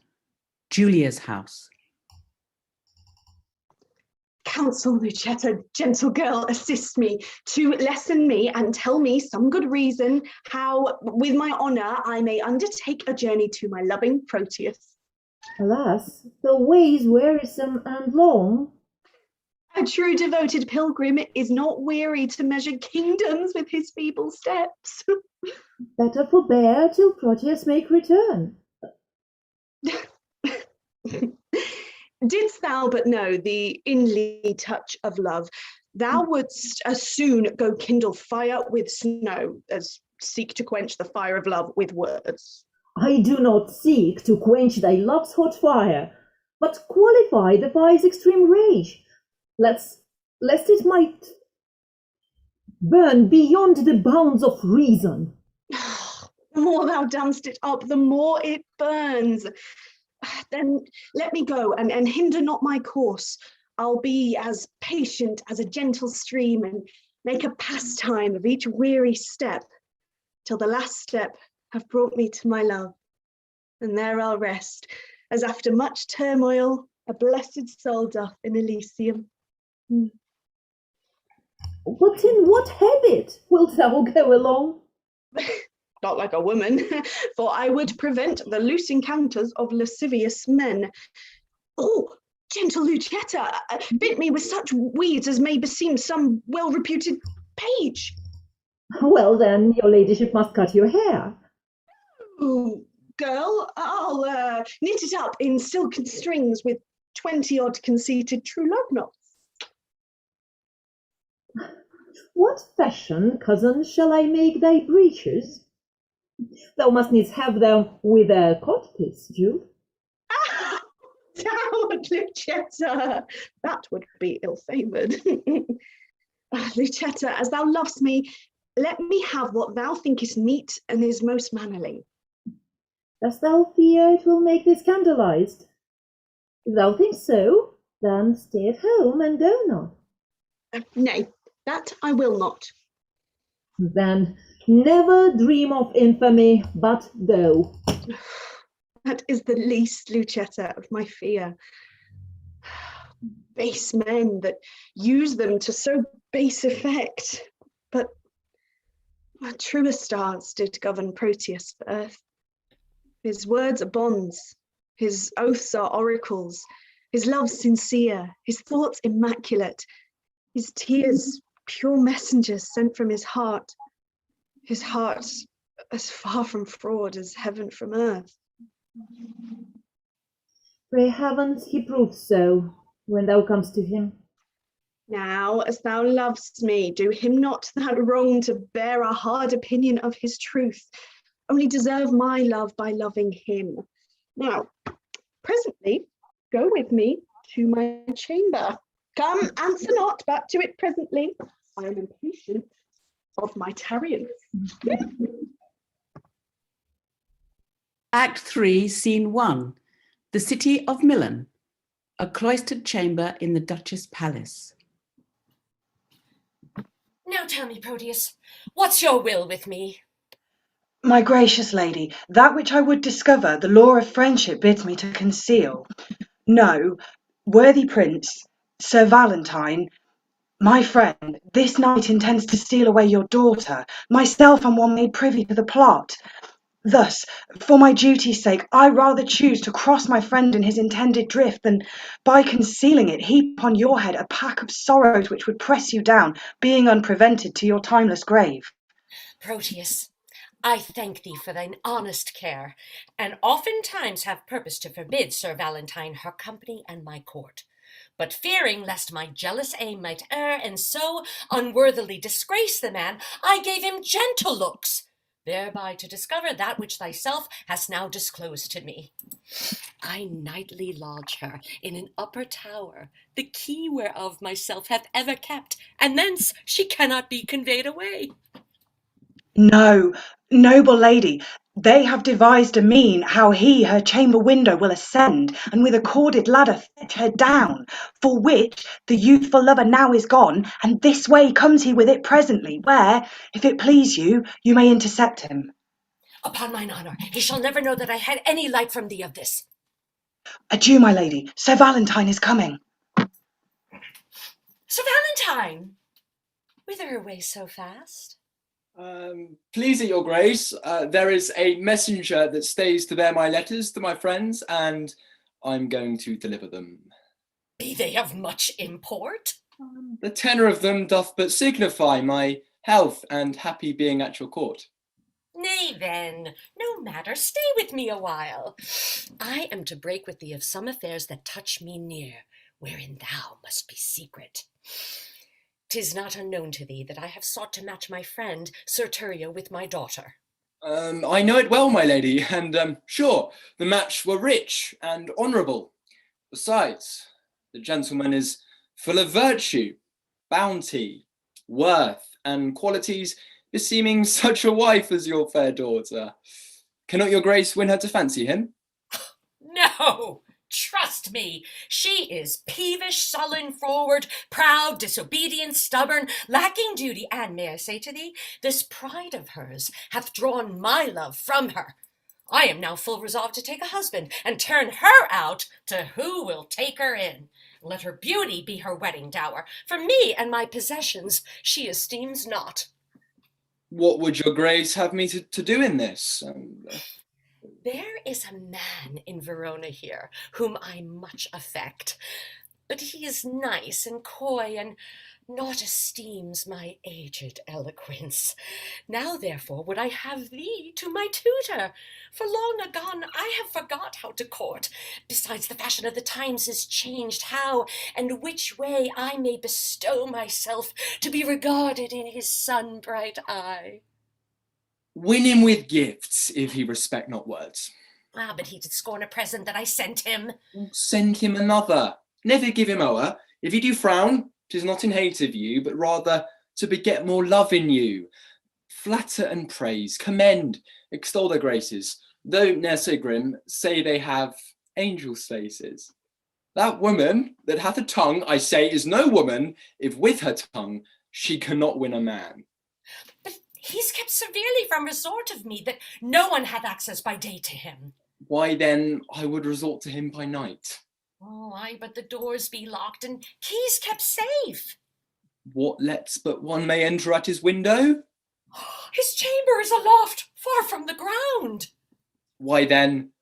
Julia's house. Counsel, Lucetta, gentle girl, assist me to lessen me and tell me some good reason how, with my honour, I may undertake a journey to my loving Proteus. Alas, the way is wearisome and long. A true devoted pilgrim is not weary to measure kingdoms with his feeble steps. Better forbear till Proteus make return. Didst thou but know the inly touch of love, thou wouldst as soon go kindle fire with snow as seek to quench the fire of love with words. I do not seek to quench thy love's hot fire, but qualify the fire's extreme rage, lest it might burn beyond the bounds of reason. The more thou dampst it up, the more it burns. Then let me go and hinder not my course. I'll be as patient as a gentle stream and make a pastime of each weary step, till the last step have brought me to my love. And there I'll rest, as after much turmoil, a blessed soul doth in Elysium. But in what habit wilt thou go along? Not like a woman, for I would prevent the loose encounters of lascivious men. Oh, gentle Lucetta, bit me with such weeds as may beseem some well-reputed page. Well then, your ladyship must cut your hair. Oh, girl, I'll knit it up in silken strings with 20-odd conceited true love knots. What fashion, cousin, shall I make thy breeches? Thou must needs have them with a codpiece, Jude. Ah, coward Lucetta, that would be ill-favoured. Lucetta, as thou lovest me, let me have what thou thinkest meet and is most mannerly. Dost thou fear it will make thee scandalized? If thou think so, then stay at home and go not. Nay, that I will not. Then never dream of infamy, but go. That is the least, Lucetta, of my fear. Base men that use them to so base effect. But truer stars did govern Proteus first. His words are bonds, his oaths are oracles, his love sincere, his thoughts immaculate, his tears pure messengers sent from his heart as far from fraud as heaven from earth. Pray heavens he proves so, when thou comest to him. Now, as thou lovest me, do him not that wrong to bear a hard opinion of his truth, only deserve my love by loving him. Now, presently, go with me to my chamber. Come, answer not, back to it presently. I am impatient of my tarriance. Act 3, Scene 1. The city of Milan. A cloistered chamber in the Duchess' palace. Now tell me, Proteus, what's your will with me? My gracious lady, that which I would discover, the law of friendship bids me to conceal. No, worthy prince, Sir Valentine, my friend, this night intends to steal away your daughter. Myself am one made privy to the plot. Thus, for my duty's sake, I rather choose to cross my friend in his intended drift than, by concealing it, heap upon your head a pack of sorrows which would press you down, being unprevented, to your timeless grave. Proteus, I thank thee for thine honest care, and oftentimes have purpose to forbid Sir Valentine her company and my court. But fearing lest my jealous aim might err, and so unworthily disgrace the man, I gave him gentle looks, thereby to discover that which thyself hast now disclosed to me. I nightly lodge her in an upper tower, the key whereof myself hath ever kept, and thence she cannot be conveyed away. No, noble lady, they have devised a mean how he her chamber window will ascend, and with a corded ladder fetch her down, for which the youthful lover now is gone, and this way comes he with it presently, where, if it please you, you may intercept him. Upon mine honour, he shall never know that I had any light from thee of this. Adieu, my lady, Sir Valentine is coming. Sir Valentine! Whither away so fast? Please, your grace, there is a messenger that stays to bear my letters to my friends, and I'm going to deliver them. Be they of much import? The tenor of them doth but signify my health and happy being at your court. Nay then, no matter, stay with me a while. I am to break with thee of some affairs that touch me near, wherein thou must be secret. 'Tis not unknown to thee that I have sought to match my friend, Sir Thurio, with my daughter. I know it well, my lady, and sure, the match were rich and honourable. Besides, the gentleman is full of virtue, bounty, worth, and qualities beseeming such a wife as your fair daughter. Cannot your grace win her to fancy him? No! Trust me, she is peevish, sullen, forward, proud, disobedient, stubborn, lacking duty, and, may I say to thee, this pride of hers hath drawn my love from her. I am now full resolved to take a husband, and turn her out to who will take her in. Let her beauty be her wedding dower. For me and my possessions she esteems not. What would your grace have me to do in this? There is a man in Verona here whom I much affect, but he is nice and coy, and not esteems my aged eloquence. Now therefore would I have thee to my tutor, for long agone I have forgot how to court. Besides, the fashion of the times is changed, how and which way I may bestow myself to be regarded in his sun-bright eye. Win him with gifts, if he respect not words. Ah, but he did scorn a present that I sent him. Send him another. Never give him o'er. If he do frown, 'tis not in hate of you, but rather to beget more love in you. Flatter and praise, commend, extol their graces, though ne'er so grim, say they have angels' faces. That woman that hath a tongue, I say, is no woman, if with her tongue she cannot win a man. But he's kept severely from resort of me, that no one hath access by day to him. Why then I would resort to him by night. Oh, aye, but the doors be locked and keys kept safe. What lets but one may enter at his window? His chamber is aloft, far from the ground. Why then,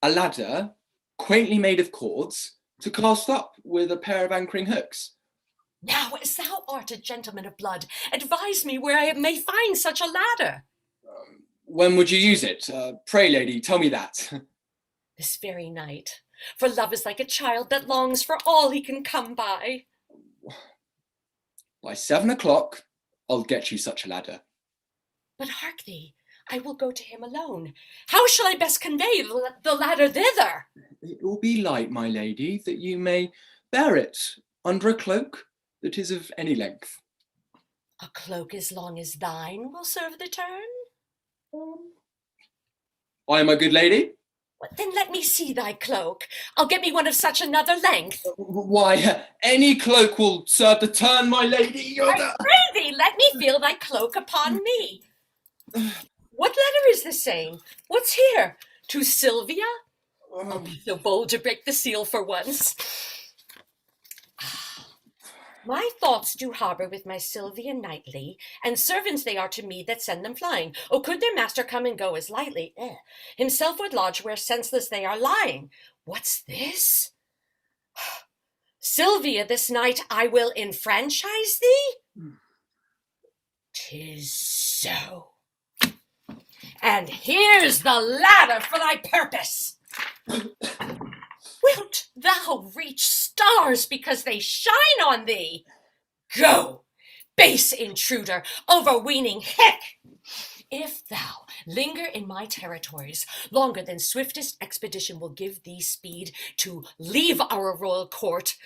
a ladder, quaintly made of cords, to cast up with a pair of anchoring hooks. Now, as thou art a gentleman of blood, advise me where I may find such a ladder. When would you use it? Pray, lady, tell me that. This very night, for love is like a child that longs for all he can come by. By 7 o'clock, I'll get you such a ladder. But hark thee, I will go to him alone. How shall I best convey the ladder thither? It will be light, my lady, that you may bear it under a cloak that is of any length. A cloak as long as thine will serve the turn? I am a good lady. Then let me see thy cloak. I'll get me one of such another length. Why, any cloak will serve the turn, my lady. I pray thee, let me feel thy cloak upon me. What letter is the same? What's here? To Silvia? I'll be so bold to break the seal for once. My thoughts do harbour with my Silvia nightly, and servants they are to me that send them flying. Oh, could their master come and go as lightly, himself would lodge where senseless they are lying. What's this? Silvia, this night I will enfranchise thee? 'Tis so. And here's the ladder for thy purpose. Wilt thou reach stars because they shine on thee? Go, base intruder, overweening hick! If thou linger in my territories longer than swiftest expedition will give thee speed to leave our royal court,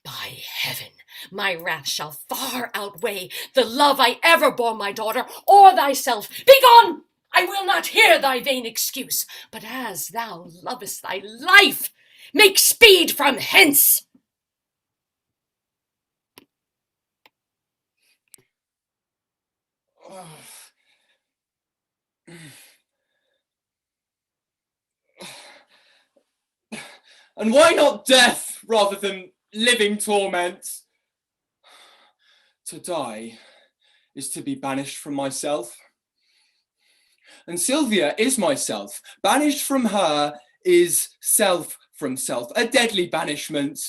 by heaven, my wrath shall far outweigh the love I ever bore my daughter or thyself. Begone! I will not hear thy vain excuse, but as thou lovest thy life, make speed from hence. And why not death rather than living torment? To die is to be banished from myself. And Silvia is myself. Banished from her is self from self, a deadly banishment.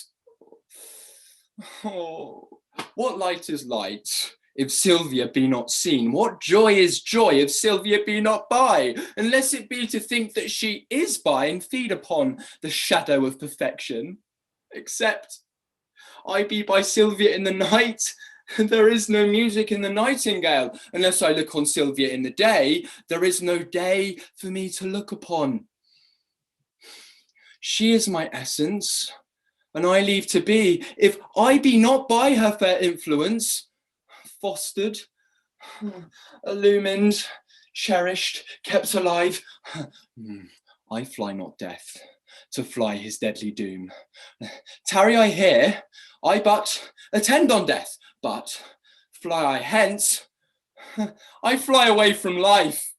Oh, what light is light if Silvia be not seen? What joy is joy if Silvia be not by? Unless it be to think that she is by and feed upon the shadow of perfection. Except I be by Silvia in the night, there is no music in the nightingale. Unless I look on Silvia in the day, there is no day for me to look upon. She is my essence, and I leave to be. If I be not by her fair influence, fostered, illumined, cherished, kept alive, I fly not death, to fly his deadly doom. Tarry I here, I but attend on death, but fly I hence, I fly away from life.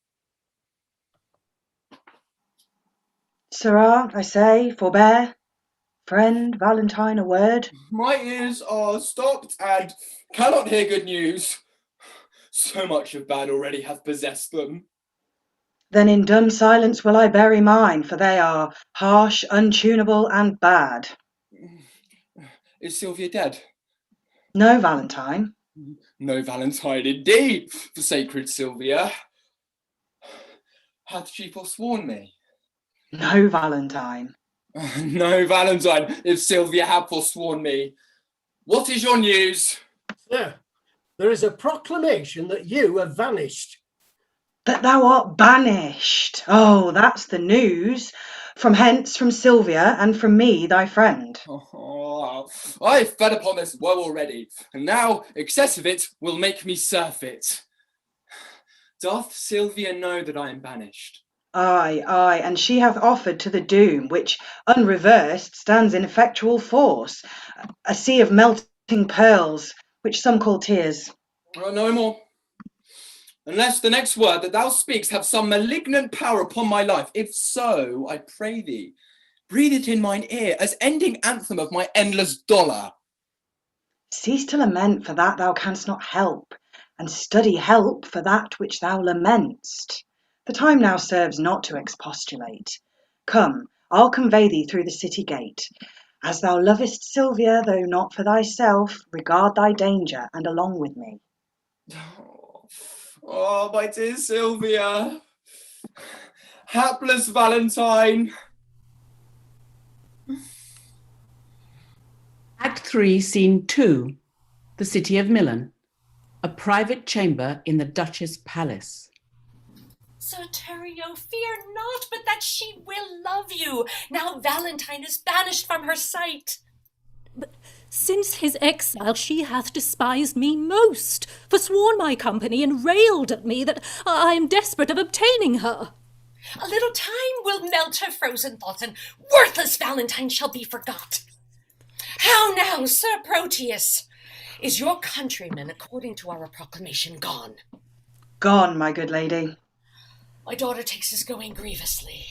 Sirrah, I say, forbear. Friend, Valentine, a word. My ears are stopped and cannot hear good news. So much of bad already hath possessed them. Then in dumb silence will I bury mine, for they are harsh, untunable, and bad. Is Silvia dead? No, Valentine. No Valentine indeed, for sacred Silvia. Hath she forsworn me? No, Valentine. No Valentine, if Silvia had forsworn me. What is your news? Sir, there is a proclamation that you have vanished. That thou art banished. Oh, that's the news. From hence, from Silvia, and from me, thy friend. Oh, I fed upon this woe already, and now excess of it will make me surfeit. Doth Silvia know that I am banished? Aye, and she hath offered to the doom, which, unreversed, stands in effectual force, a sea of melting pearls, which some call tears. No more. Unless the next word that thou speakst have some malignant power upon my life. If so, I pray thee, breathe it in mine ear as ending anthem of my endless dolor. Cease to lament for that thou canst not help, and study help for that which thou lament'st. The time now serves not to expostulate. Come, I'll convey thee through the city gate. As thou lovest Silvia, though not for thyself, regard thy danger, and along with me. Oh, my dear Silvia, hapless Valentine. Act 3, Scene 2, the city of Milan, a private chamber in the Duchess' palace. Sir Thurio, fear not, but that she will love you, now Valentine is banished from her sight. But since his exile she hath despised me most, forsworn my company, and railed at me that I am desperate of obtaining her. A little time will melt her frozen thoughts, and worthless Valentine shall be forgot. How now, Sir Proteus? Is your countryman, according to our proclamation, gone? Gone, my good lady. My daughter takes his going grievously.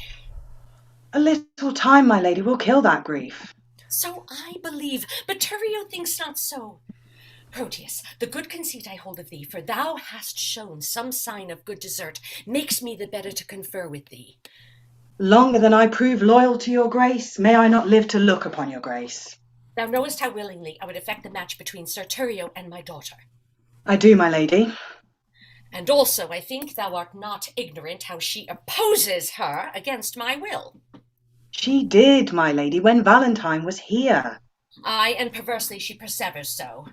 A little time, my lady, will kill that grief. So I believe, but Thurio thinks not so. Proteus, the good conceit I hold of thee, for thou hast shown some sign of good desert, makes me the better to confer with thee. Longer than I prove loyal to your grace, may I not live to look upon your grace. Thou knowest how willingly I would effect the match between Sir Thurio and my daughter. I do, my lady. And also I think thou art not ignorant how she opposes her against my will. She did, my lady, when Valentine was here. Aye, and perversely she persevers so.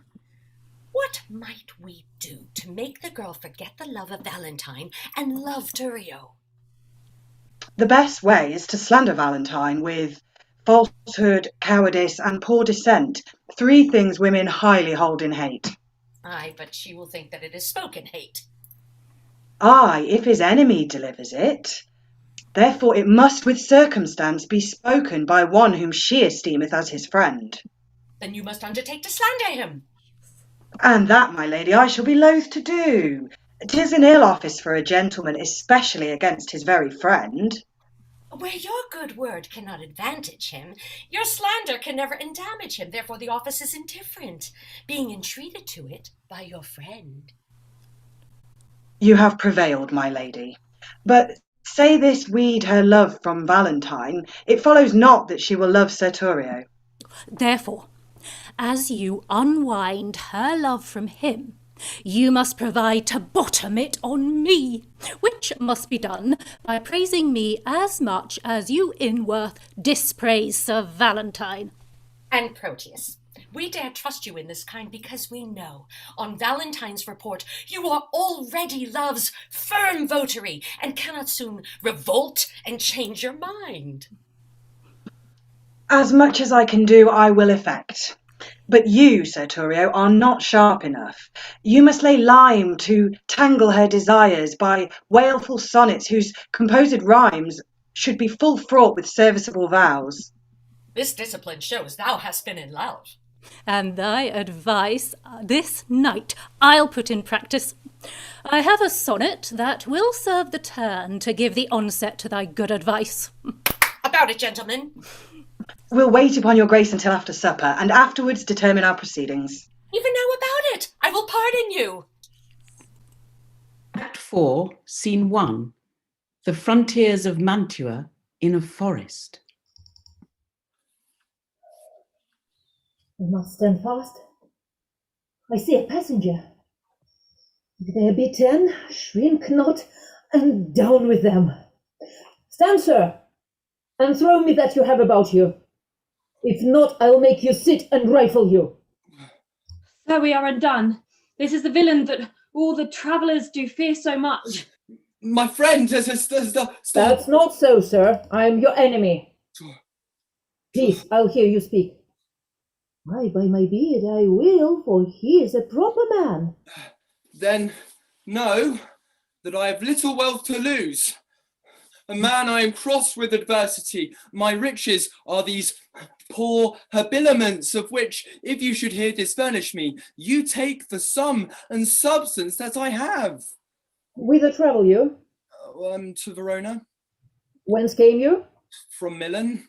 What might we do to make the girl forget the love of Valentine and love Thurio? The best way is to slander Valentine with falsehood, cowardice, and poor descent, 3 things women highly hold in hate. Aye, but she will think that it is spoken hate. Aye, if his enemy delivers it. Therefore it must with circumstance be spoken by one whom she esteemeth as his friend. Then you must undertake to slander him. And that, my lady, I shall be loath to do. 'Tis an ill office for a gentleman, especially against his very friend. Where your good word cannot advantage him, your slander can never endamage him. Therefore the office is indifferent, being entreated to it by your friend. You have prevailed, my lady. But say this weed her love from Valentine, it follows not that she will love Sir Thurio. Therefore, as you unwind her love from him, you must provide to bottom it on me, which must be done by praising me as much as you in worth dispraise Sir Valentine. And Proteus, we dare trust you in this kind because we know, on Valentine's report, you are already love's firm votary and cannot soon revolt and change your mind. As much as I can do, I will effect. But you, Sir Thurio, are not sharp enough. You must lay lime to tangle her desires by wailful sonnets whose composed rhymes should be full fraught with serviceable vows. This discipline shows thou hast been in love. And thy advice this night I'll put in practice. I have a sonnet that will serve the turn to give the onset to thy good advice. About it, gentlemen. We'll wait upon your grace until after supper, and afterwards determine our proceedings. Even know about it. I will pardon you. Act 4, Scene 1. The frontiers of Mantua in a forest. I must stand fast. I see a passenger. If they be 10, shrink not, and down with them. Stand, sir, and throw me that you have about you. If not, I'll make you sit and rifle you. So we are undone. This is the villain that all the travellers do fear so much. My friend, That's not so, sir. I am your enemy. Peace, I'll hear you speak. Aye, by my beard I will, for he is a proper man. Then know that I have little wealth to lose. A man, I am crossed with adversity. My riches are these poor habiliments, of which, if you should here disfurnish me, you take the sum and substance that I have. Whither travel you? To Verona. Whence came you? From Milan.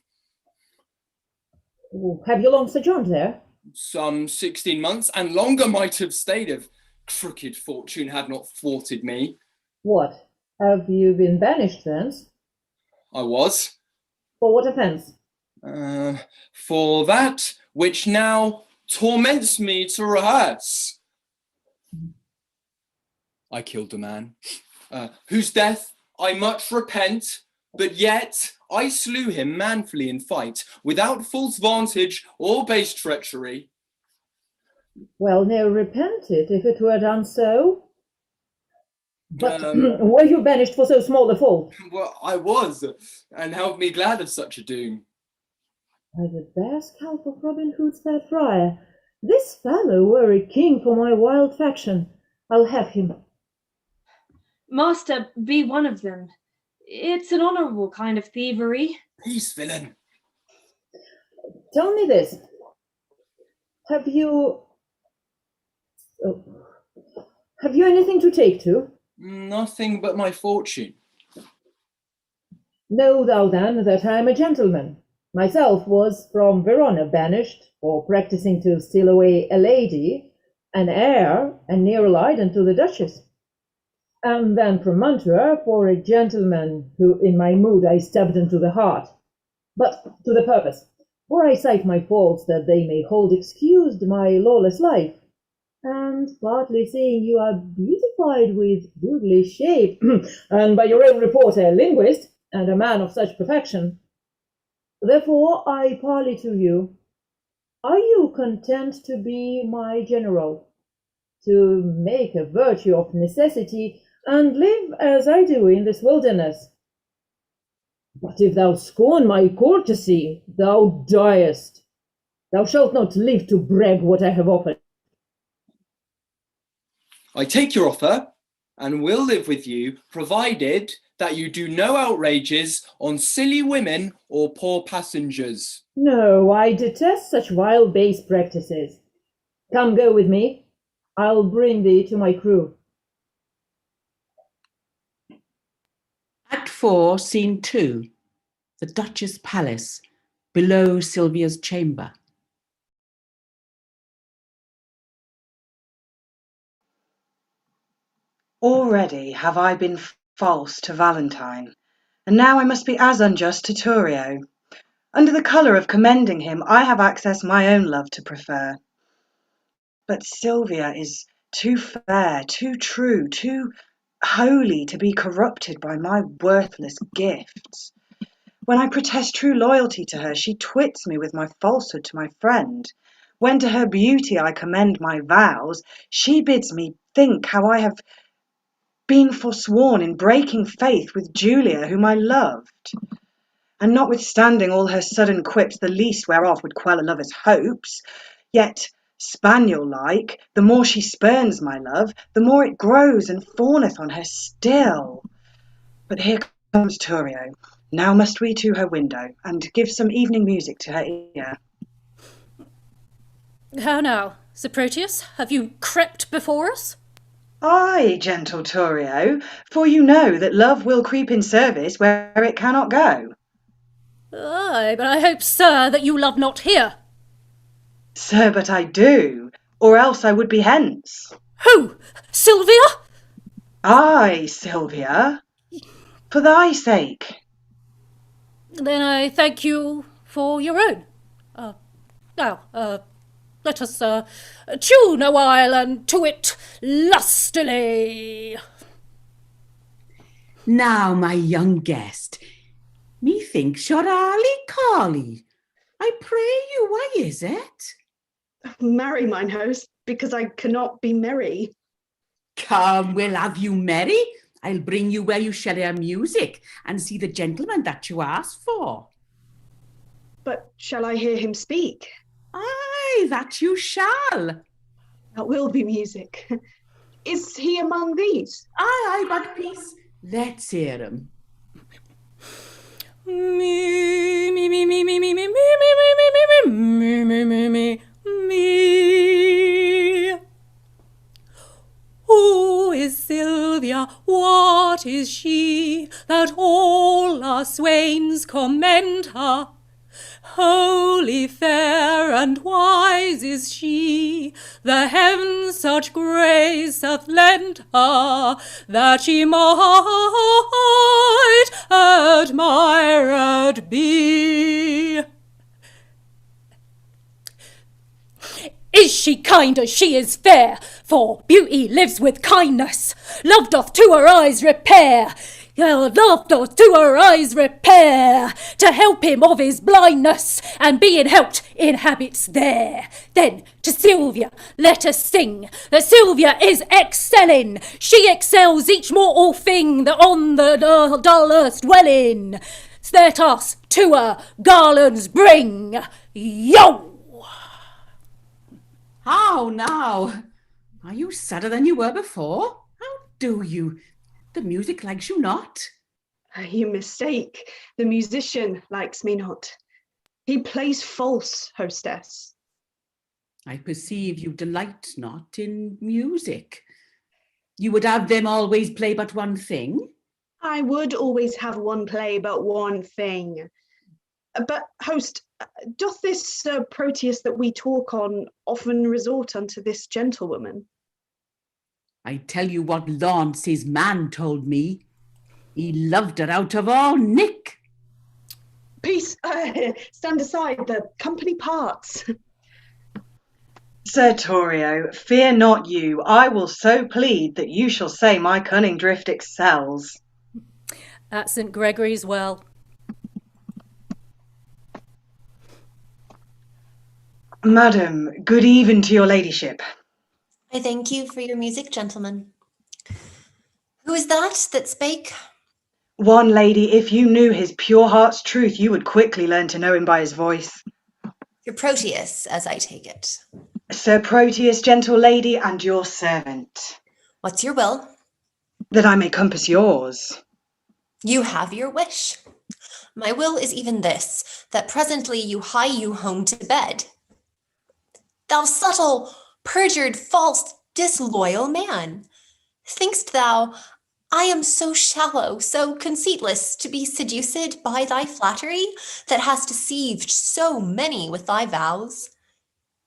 Have you long sojourned there? Some 16 months, and longer might have stayed if crooked fortune had not thwarted me. What? Have you been banished thence? I was. For what offence? For that which now torments me to rehearse. I killed a man, whose death I much repent, but yet I slew him manfully in fight, without false vantage or base treachery. Well, ne'er repent it, if it were done so. But were you banished for so small a fault? Well, I was, and help me glad of such a doom. By the bare scalp of Robin Hood's fair friar, this fellow were a king for my wild faction. I'll have him. Master, be one of them. It's an honourable kind of thievery. Peace, villain. Tell me this. Have you anything to take to? Nothing but my fortune. Know thou then that I am a gentleman. Myself was from Verona banished for practising to steal away a lady, an heir, and near allied unto the Duchess. And then from Mantua for a gentleman who in my mood I stabbed into the heart. But to the purpose, for I cite my faults that they may hold excused my lawless life. And partly seeing you are beautified with goodly shape, and by your own report a linguist, and a man of such perfection. Therefore I parley to you, are you content to be my general, to make a virtue of necessity, and live as I do in this wilderness? But if thou scorn my courtesy, thou diest. Thou shalt not live to brag what I have offered. I take your offer, and will live with you, provided that you do no outrages on silly women or poor passengers. No, I detest such wild base practices. Come, go with me. I'll bring thee to my crew. Act 4, Scene 2. The Duchess' Palace, below Silvia's chamber. Already have I been false to Valentine, and now I must be as unjust to Thurio. Under the colour of commending him, I have accessed my own love to prefer. But Silvia is too fair, too true, too holy to be corrupted by my worthless gifts. When I protest true loyalty to her, she twits me with my falsehood to my friend. When to her beauty I commend my vows, she bids me think how I have been forsworn in breaking faith with Julia, whom I loved. And notwithstanding all her sudden quips, the least whereof would quell a lover's hopes, yet, spaniel-like, the more she spurns my love, the more it grows and fawneth on her still. But here comes Thurio. Now must we to her window, and give some evening music to her ear. How now, Sir Proteus, have you crept before us? Ay, gentle Thurio, for you know that love will creep in service where it cannot go. Ay, but I hope, sir, that you love not here. Sir, but I do, or else I would be hence. Who? Silvia? Ay, Silvia, for thy sake. Then I thank you for your own. Let us tune a while and to it lustily. Now, my young guest, methinks you're Aley-Carly. I pray you, why is it? Marry, mine host, because I cannot be merry. Come, we'll have you merry. I'll bring you where you shall hear music and see the gentleman that you asked for. But shall I hear him speak? Aye, that you shall. That will be music. Is he among these? Aye, but peace. Let's hear him. Me, me, me, me, me, me, me, me, me, me, me, me, me, me, me. Who is Silvia? What is she? That all our swains commend her. Holy, fair, and wise is she, the heavens such grace hath lent her, that she might admired be. Is she kind as she is fair? For beauty lives with kindness, love doth to her eyes repair. And after to her eyes repair, to help him of his blindness, and being helped inhabits there. Then to Silvia let us sing, that Silvia is excelling, she excels each mortal thing that on the dull earth dwelling. Let us to her garlands bring, yo! How now? Are you sadder than you were before? How do you? The music likes you not. You mistake. The musician likes me not. He plays false, hostess. I perceive you delight not in music. You would have them always play but one thing? I would always have one play but one thing. But, host, doth this Proteus that we talk on often resort unto this gentlewoman? I tell you what Launce, his man, told me. He loved her out of all nick. Peace, stand aside, the company parts. Sir Thurio, fear not you. I will so plead that you shall say my cunning drift excels. At St. Gregory's Well. Madam, good even to your ladyship. I thank you for your music, gentlemen. Who is that spake? One lady, if you knew his pure heart's truth, you would quickly learn to know him by his voice. Your Proteus, as I take it. Sir Proteus, gentle lady, and your servant. What's your will? That I may compass yours. You have your wish. My will is even this, that presently you hie you home to bed. Thou subtle, perjured, false, disloyal man! Think'st thou I am so shallow, so conceitless, to be seduced by thy flattery, that hast deceived so many with thy vows?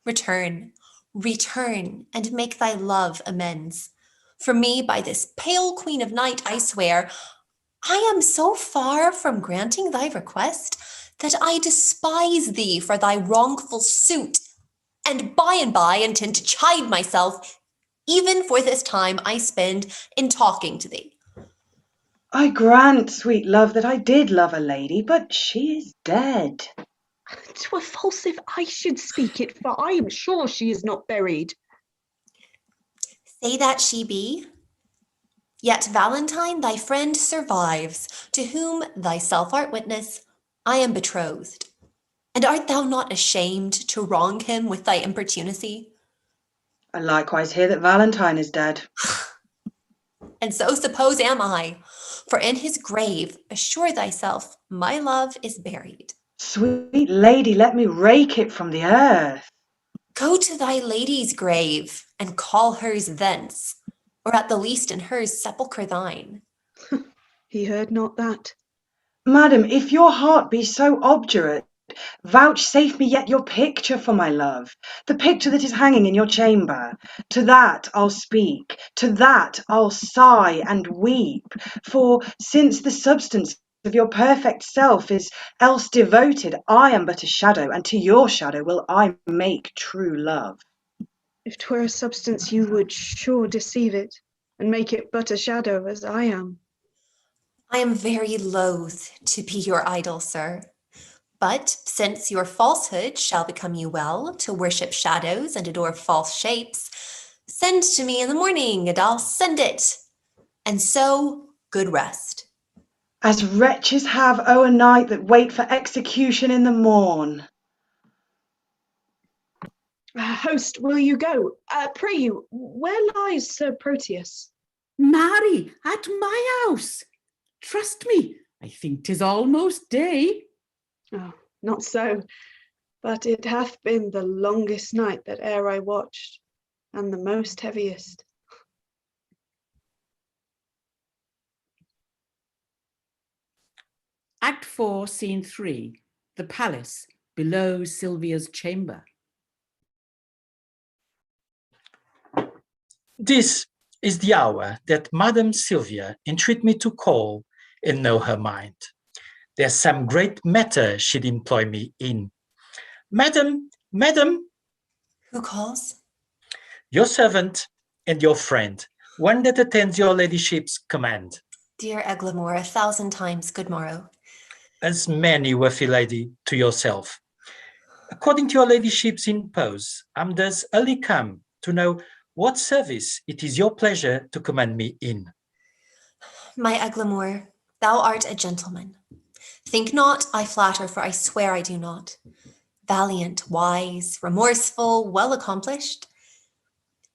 Return, return, and make thy love amends. For me, by this pale queen of night, I swear, I am so far from granting thy request, that I despise thee for thy wrongful suit, and by intend to chide myself, even for this time I spend in talking to thee. I grant, sweet love, that I did love a lady, but she is dead. 'Twere false if I should speak it, for I am sure she is not buried. Say that she be. Yet Valentine, thy friend, survives, to whom thyself art witness, I am betrothed. And art thou not ashamed to wrong him with thy importunacy? I likewise hear that Valentine is dead. And so suppose am I, for in his grave, assure thyself, my love is buried. Sweet lady, let me rake it from the earth. Go to thy lady's grave, and call hers thence, or at the least in hers sepulchre thine. He heard not that. Madam, if your heart be so obdurate, vouchsafe me yet your picture for my love, the picture that is hanging in your chamber. To that I'll speak, to that I'll sigh and weep, for since the substance of your perfect self is else devoted, I am but a shadow, and to your shadow will I make true love. If 'twere a substance, you would sure deceive it, and make it but a shadow, as I am. I am very loath to be your idol, sir. But since your falsehood shall become you well, to worship shadows and adore false shapes, send to me in the morning, and I'll send it. And so, good rest. As wretches have o'er night that wait for execution in the morn. Host, will you go? Pray you, where lies Sir Proteus? Marry, at my house. Trust me, I think 'tis almost day. Oh, not so, but it hath been the longest night that e'er I watched, and the most heaviest. Act 4, Scene 3, the palace, below Silvia's chamber. This is the hour that Madame Silvia entreat me to call and know her mind. There's some great matter she'd employ me in. Madam, madam. Who calls? Your servant and your friend, one that attends your ladyship's command. Dear Eglamour, 1,000 times good morrow. As many, worthy lady, to yourself. According to your ladyship's impose, I'm thus early come to know what service it is your pleasure to command me in. My Eglamour, thou art a gentleman. Think not I flatter, for I swear I do not. Valiant, wise, remorseful, well accomplished.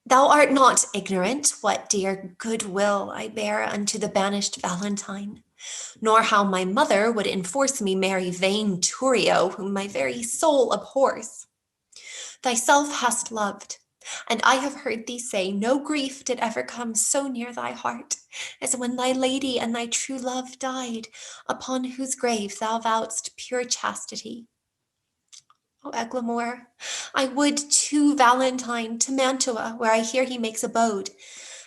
Thou art not ignorant what dear goodwill I bear unto the banished Valentine, nor how my mother would enforce me marry vain Thurio, whom my very soul abhors. Thyself hast loved, and I have heard thee say no grief did ever come so near thy heart as when thy lady and thy true love died, upon whose grave thou vowedst pure chastity. O Eglamour, I would to Valentine, to Mantua, where I hear he makes abode,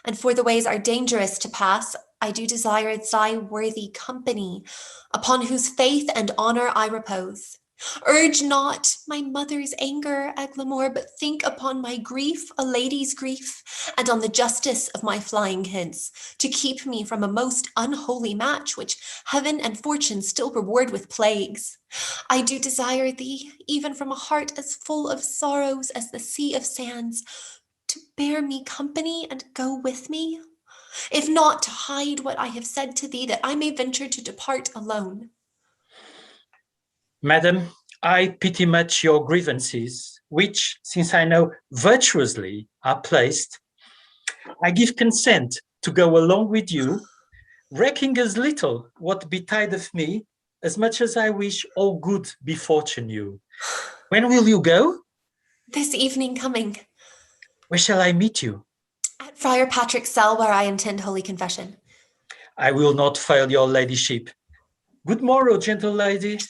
and for the ways are dangerous to pass, I do desire thy worthy company, upon whose faith and honour I repose. Urge not my mother's anger, Eglamour, but think upon my grief, a lady's grief, and on the justice of my flying hints, to keep me from a most unholy match, which heaven and fortune still reward with plagues. I do desire thee, even from a heart as full of sorrows as the sea of sands, to bear me company and go with me, if not to hide what I have said to thee, that I may venture to depart alone. Madam, I pity much your grievances, which, since I know virtuously are placed, I give consent to go along with you, recking as little what betideth me, as much as I wish all good befortune you. When will you go? This evening coming. Where shall I meet you? At Friar Patrick's cell, where I intend holy confession. I will not fail your ladyship. Good morrow, gentle lady.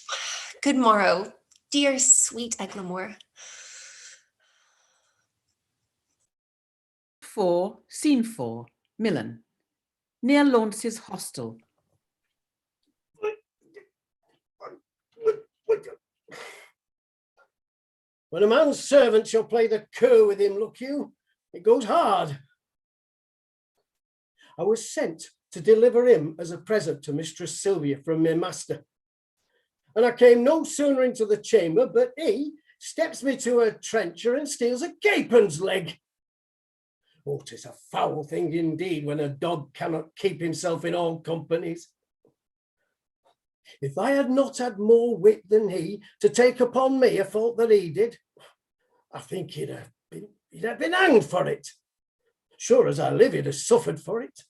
Good morrow, dear sweet Eglamour. 4, Scene 4, Milan. Near Launce's hostel. When a man's servant shall play the cur with him, look you, it goes hard. I was sent to deliver him as a present to Mistress Silvia from my master. And I came no sooner into the chamber, but he steps me to a trencher and steals a capon's leg. Oh, 'tis a foul thing indeed when a dog cannot keep himself in all companies. If I had not had more wit than he to take upon me a fault that he did, I think he'd have been hanged for it. Sure as I live, he'd have suffered for it.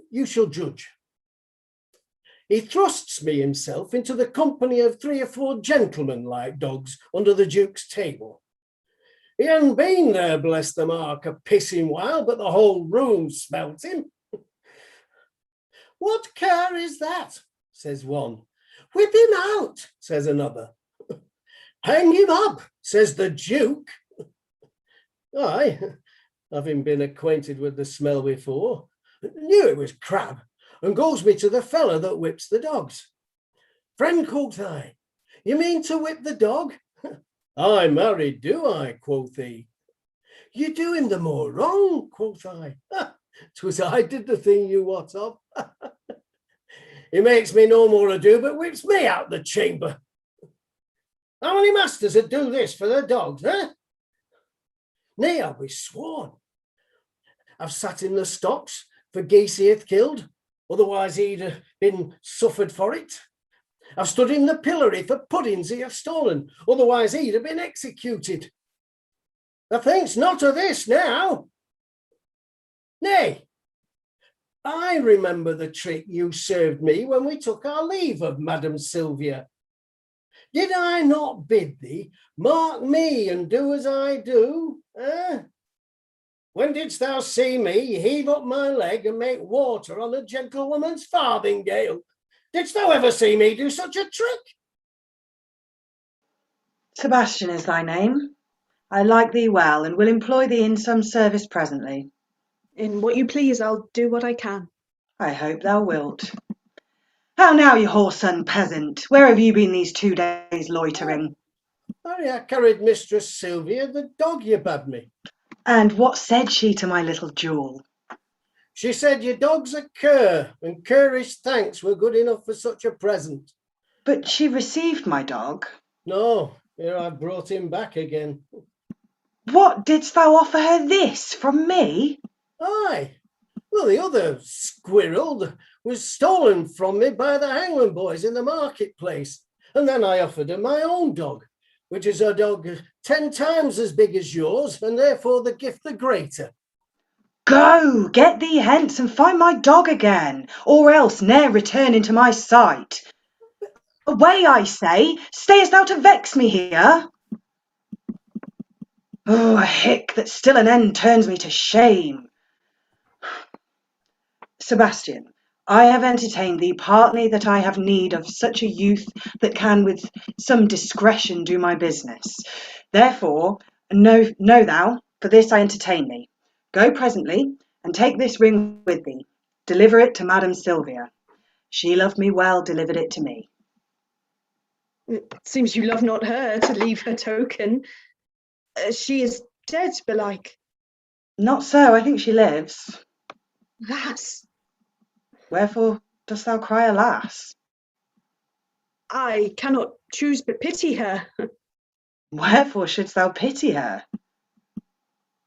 You shall judge. He thrusts me himself into the company of 3 or 4 gentlemen like dogs under the Duke's table. He hadn't been there, bless the mark, a pissing while, but the whole room smelt him. What care is that? Says one. Whip him out, says another. Hang him up, says the Duke. I, having been acquainted with the smell before, knew it was crab, and goes me to the fellow that whips the dogs. Friend, quoth I, you mean to whip the dog? Ay, marry, do I, quoth he. You do him the more wrong, quoth I. 'Twas I did the thing you wot of. He makes me no more ado, but whips me out the chamber. How many masters would do this for their dogs, eh? Nay, I'll be sworn. I've sat in the stocks for geese he hath killed, otherwise he'd have been suffered for it. I've stood in the pillory for puddings he hath stolen, otherwise he'd have been executed. Thou think'st not of this now? Nay, I remember the trick you served me when we took our leave of Madam Silvia. Did I not bid thee mark me and do as I do? When didst thou see me heave up my leg and make water on a gentlewoman's farthingale? Didst thou ever see me do such a trick? Sebastian is thy name. I like thee well, and will employ thee in some service presently. In what you please, I'll do what I can. I hope thou wilt. How now, you whoreson peasant? Where have you been these 2 days loitering? I carried Mistress Silvia the dog you bade me. And what said she to my little jewel? She said your dog's a cur, and curish thanks were good enough for such a present. But she received my dog. No, here I've brought him back again. What, didst thou offer her this from me? Aye. Well, the other squirrel was stolen from me by the hangman boys in the marketplace, and then I offered her my own dog, which is a dog 10 times as big as yours, and therefore the gift the greater. Go, get thee hence and find my dog again, or else ne'er return into my sight. Away, I say, stayest thou to vex me here? Oh, a hick that still an end turns me to shame. Sebastian, I have entertained thee partly that I have need of such a youth that can with some discretion do my business. Therefore, know thou, for this I entertain thee. Go presently, and take this ring with thee. Deliver it to Madam Silvia. She loved me well, delivered it to me. It seems you love not her to leave her token. She is dead, belike. Not so, I think she lives. Lass. Wherefore dost thou cry alas? I cannot choose but pity her. Wherefore shouldst thou pity her?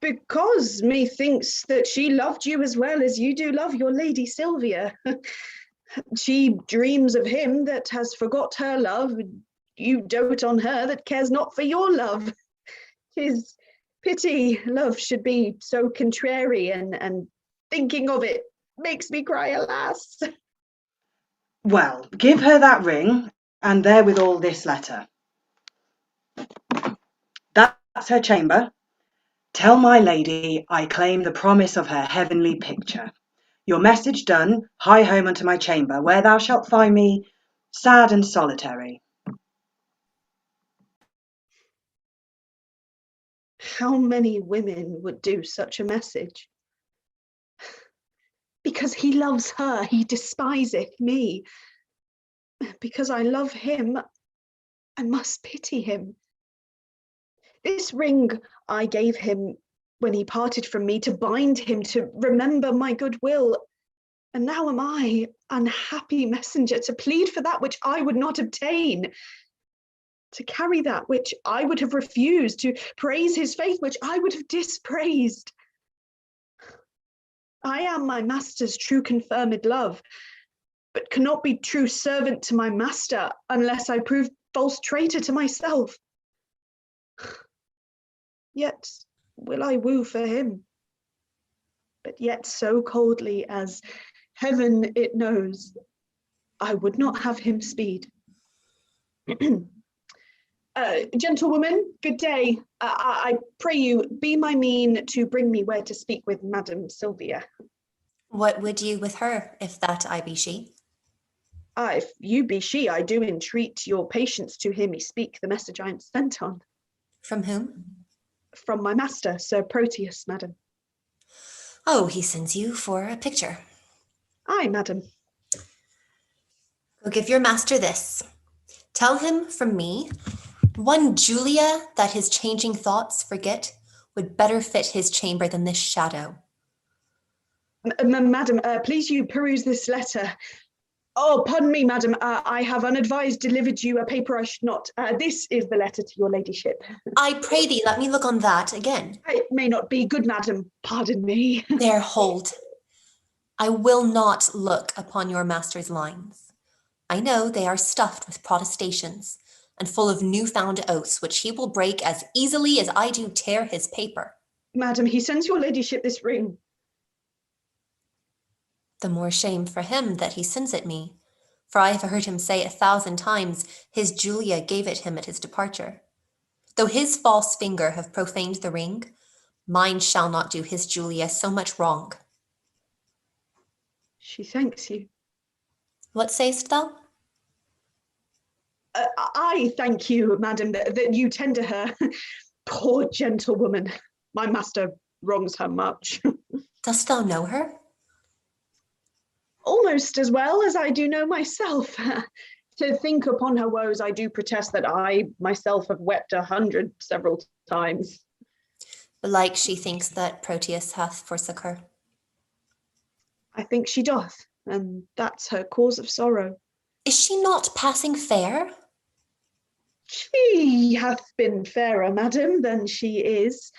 Because methinks that she loved you as well as you do love your lady Silvia. She dreams of him that has forgot her love. You dote on her that cares not for your love. 'Tis pity love should be so contrary, and thinking of it makes me cry alas. Well, give her that ring, and therewithal this letter. That's her chamber. Tell my lady I claim the promise of her heavenly picture. Your message done, hie home unto my chamber, where thou shalt find me sad and solitary. How many women would do such a message? Because he loves her, he despiseth me. Because I love him, I must pity him. This ring I gave him when he parted from me to bind him, to remember my goodwill. And now am I, unhappy messenger, to plead for that which I would not obtain, to carry that which I would have refused, to praise his faith which I would have dispraised. I am my master's true confirmed love, but cannot be true servant to my master unless I prove false traitor to myself. Yet will I woo for him, but yet so coldly as heaven it knows, I would not have him speed. Gentlewoman, good day. I pray you, be my mean to bring me where to speak with Madam Silvia. What would you with her, if that I be she? If you be she, I do entreat your patience to hear me speak the message I am sent on. From whom? From my master, Sir Proteus, madam. Oh, he sends you for a picture. Aye, madam. Go give your master this. Tell him from me, one Julia that his changing thoughts forget would better fit his chamber than this shadow. Madam, please you peruse this letter. Oh, pardon me, madam. I have unadvised delivered you a paper I should not. This is the letter to your ladyship. I pray thee, let me look on that again. It may not be, good madam. Pardon me. There, hold. I will not look upon your master's lines. I know they are stuffed with protestations and full of new-found oaths, which he will break as easily as I do tear his paper. Madam, he sends your ladyship this ring. The more shame for him that he sends it me, for I have heard him say 1,000 times his Julia gave it him at his departure. Though his false finger have profaned the ring, mine shall not do his Julia so much wrong. She thanks you. What sayst thou? I thank you, madam, that you tender her. Poor gentlewoman, my master wrongs her much. Dost thou know her? Almost as well as I do know myself. To think upon her woes, I do protest that I myself have wept 100 several times. Belike she thinks that Proteus hath forsook her. I think she doth, and that's her cause of sorrow. Is she not passing fair? She hath been fairer, madam, than she is.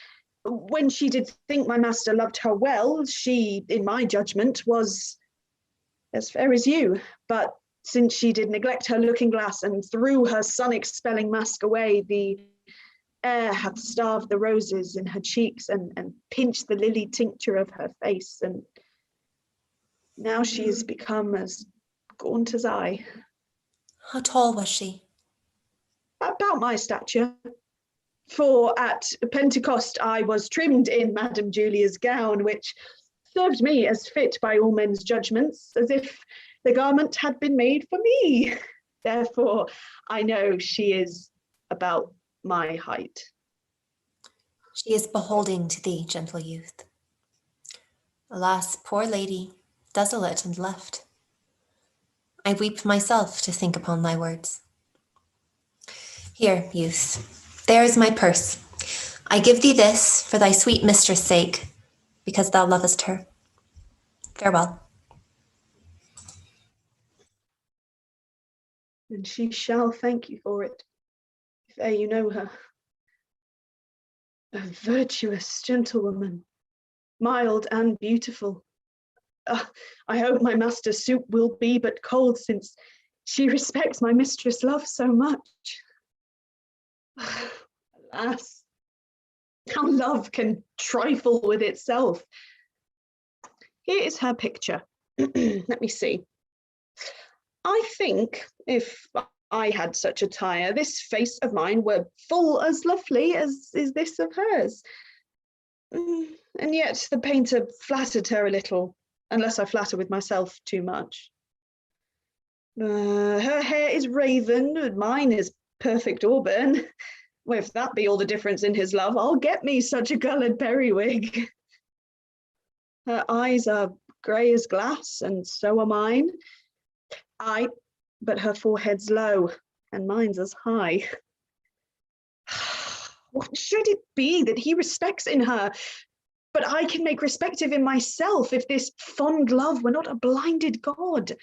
When she did think my master loved her well, she, in my judgment, was as fair as you. But since she did neglect her looking-glass and threw her sun-expelling mask away, the air hath starved the roses in her cheeks and pinched the lily tincture of her face, and now she is become as gaunt as I. How tall was she? About my stature. For at Pentecost I was trimmed in Madam Julia's gown, which served me as fit by all men's judgments, as if the garment had been made for me. Therefore, I know she is about my height. She is beholding to thee, gentle youth. Alas, poor lady, desolate and left. I weep myself to think upon thy words. Here, youth, there is my purse. I give thee this for thy sweet mistress' sake, because thou lovest her. Farewell. And she shall thank you for it, if e'er you know her. A virtuous gentlewoman, mild and beautiful. I hope my master's soup will be but cold, since she respects my mistress' love so much. Alas, how love can trifle with itself. Here is her picture. Let me see. I think if I had such attire, this face of mine were full as lovely as is this of hers. And yet the painter flattered her a little, unless I flatter with myself too much. Her hair is raven, mine is perfect auburn. Well, if that be all the difference in his love, I'll get me such a coloured periwig. Her eyes are grey as glass, and so are mine. But her forehead's low, and mine's as high. What should it be that he respects in her? But I can make respective in myself, if this fond love were not a blinded god.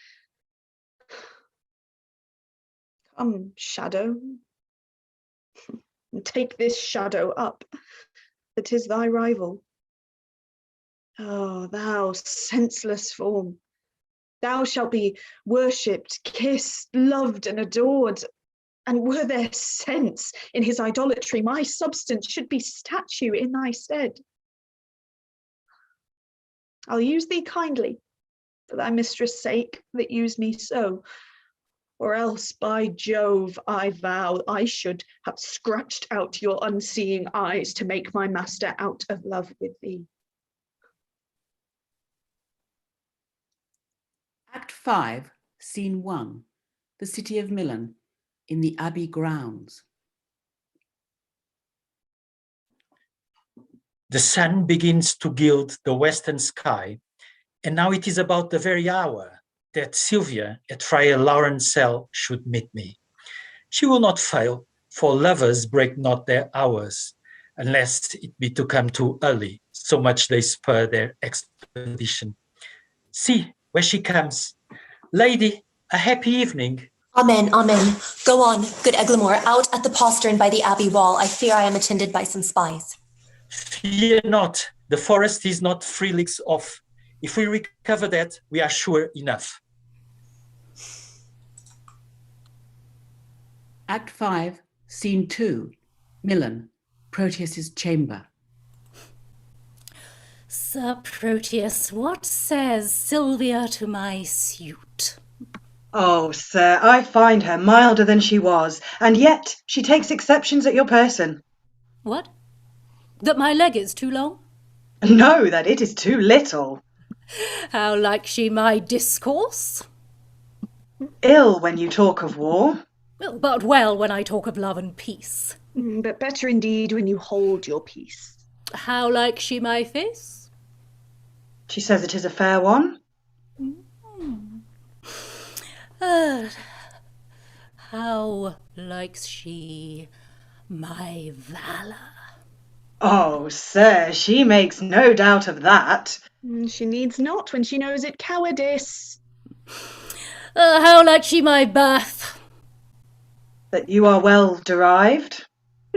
Come, shadow, and take this shadow up, that is thy rival. Oh, thou senseless form, thou shalt be worshipped, kissed, loved, and adored. And were there sense in his idolatry, my substance should be statue in thy stead. I'll use thee kindly, for thy mistress' sake, that use me so. Or else, by Jove, I vow I should have scratched out your unseeing eyes to make my master out of love with thee. Act 5, Scene 1, the city of Milan, in the Abbey grounds. The sun begins to gild the western sky, and now it is about the very hour that Silvia at Friar Lawrence's cell should meet me. She will not fail, for lovers break not their hours, unless it be to come too early, so much they spur their expedition. See, where she comes. Lady, a happy evening. Amen, amen. Go on, good Eglamour, out at the postern by the abbey wall. I fear I am attended by some spies. Fear not, the forest is not 3 leagues off. If we recover that, we are sure enough. Act 5, Scene 2, Milan, Proteus's chamber. Sir Proteus, what says Silvia to my suit? Oh, sir, I find her milder than she was, and yet she takes exceptions at your person. What? That my leg is too long? No, that it is too little. How likes she my discourse? Ill when you talk of war. But well when I talk of love and peace. But better indeed when you hold your peace. How likes she my face? She says it is a fair one. How likes she my valour? Oh, sir, she makes no doubt of that. She needs not when she knows it cowardice. How like she my birth? That you are well derived?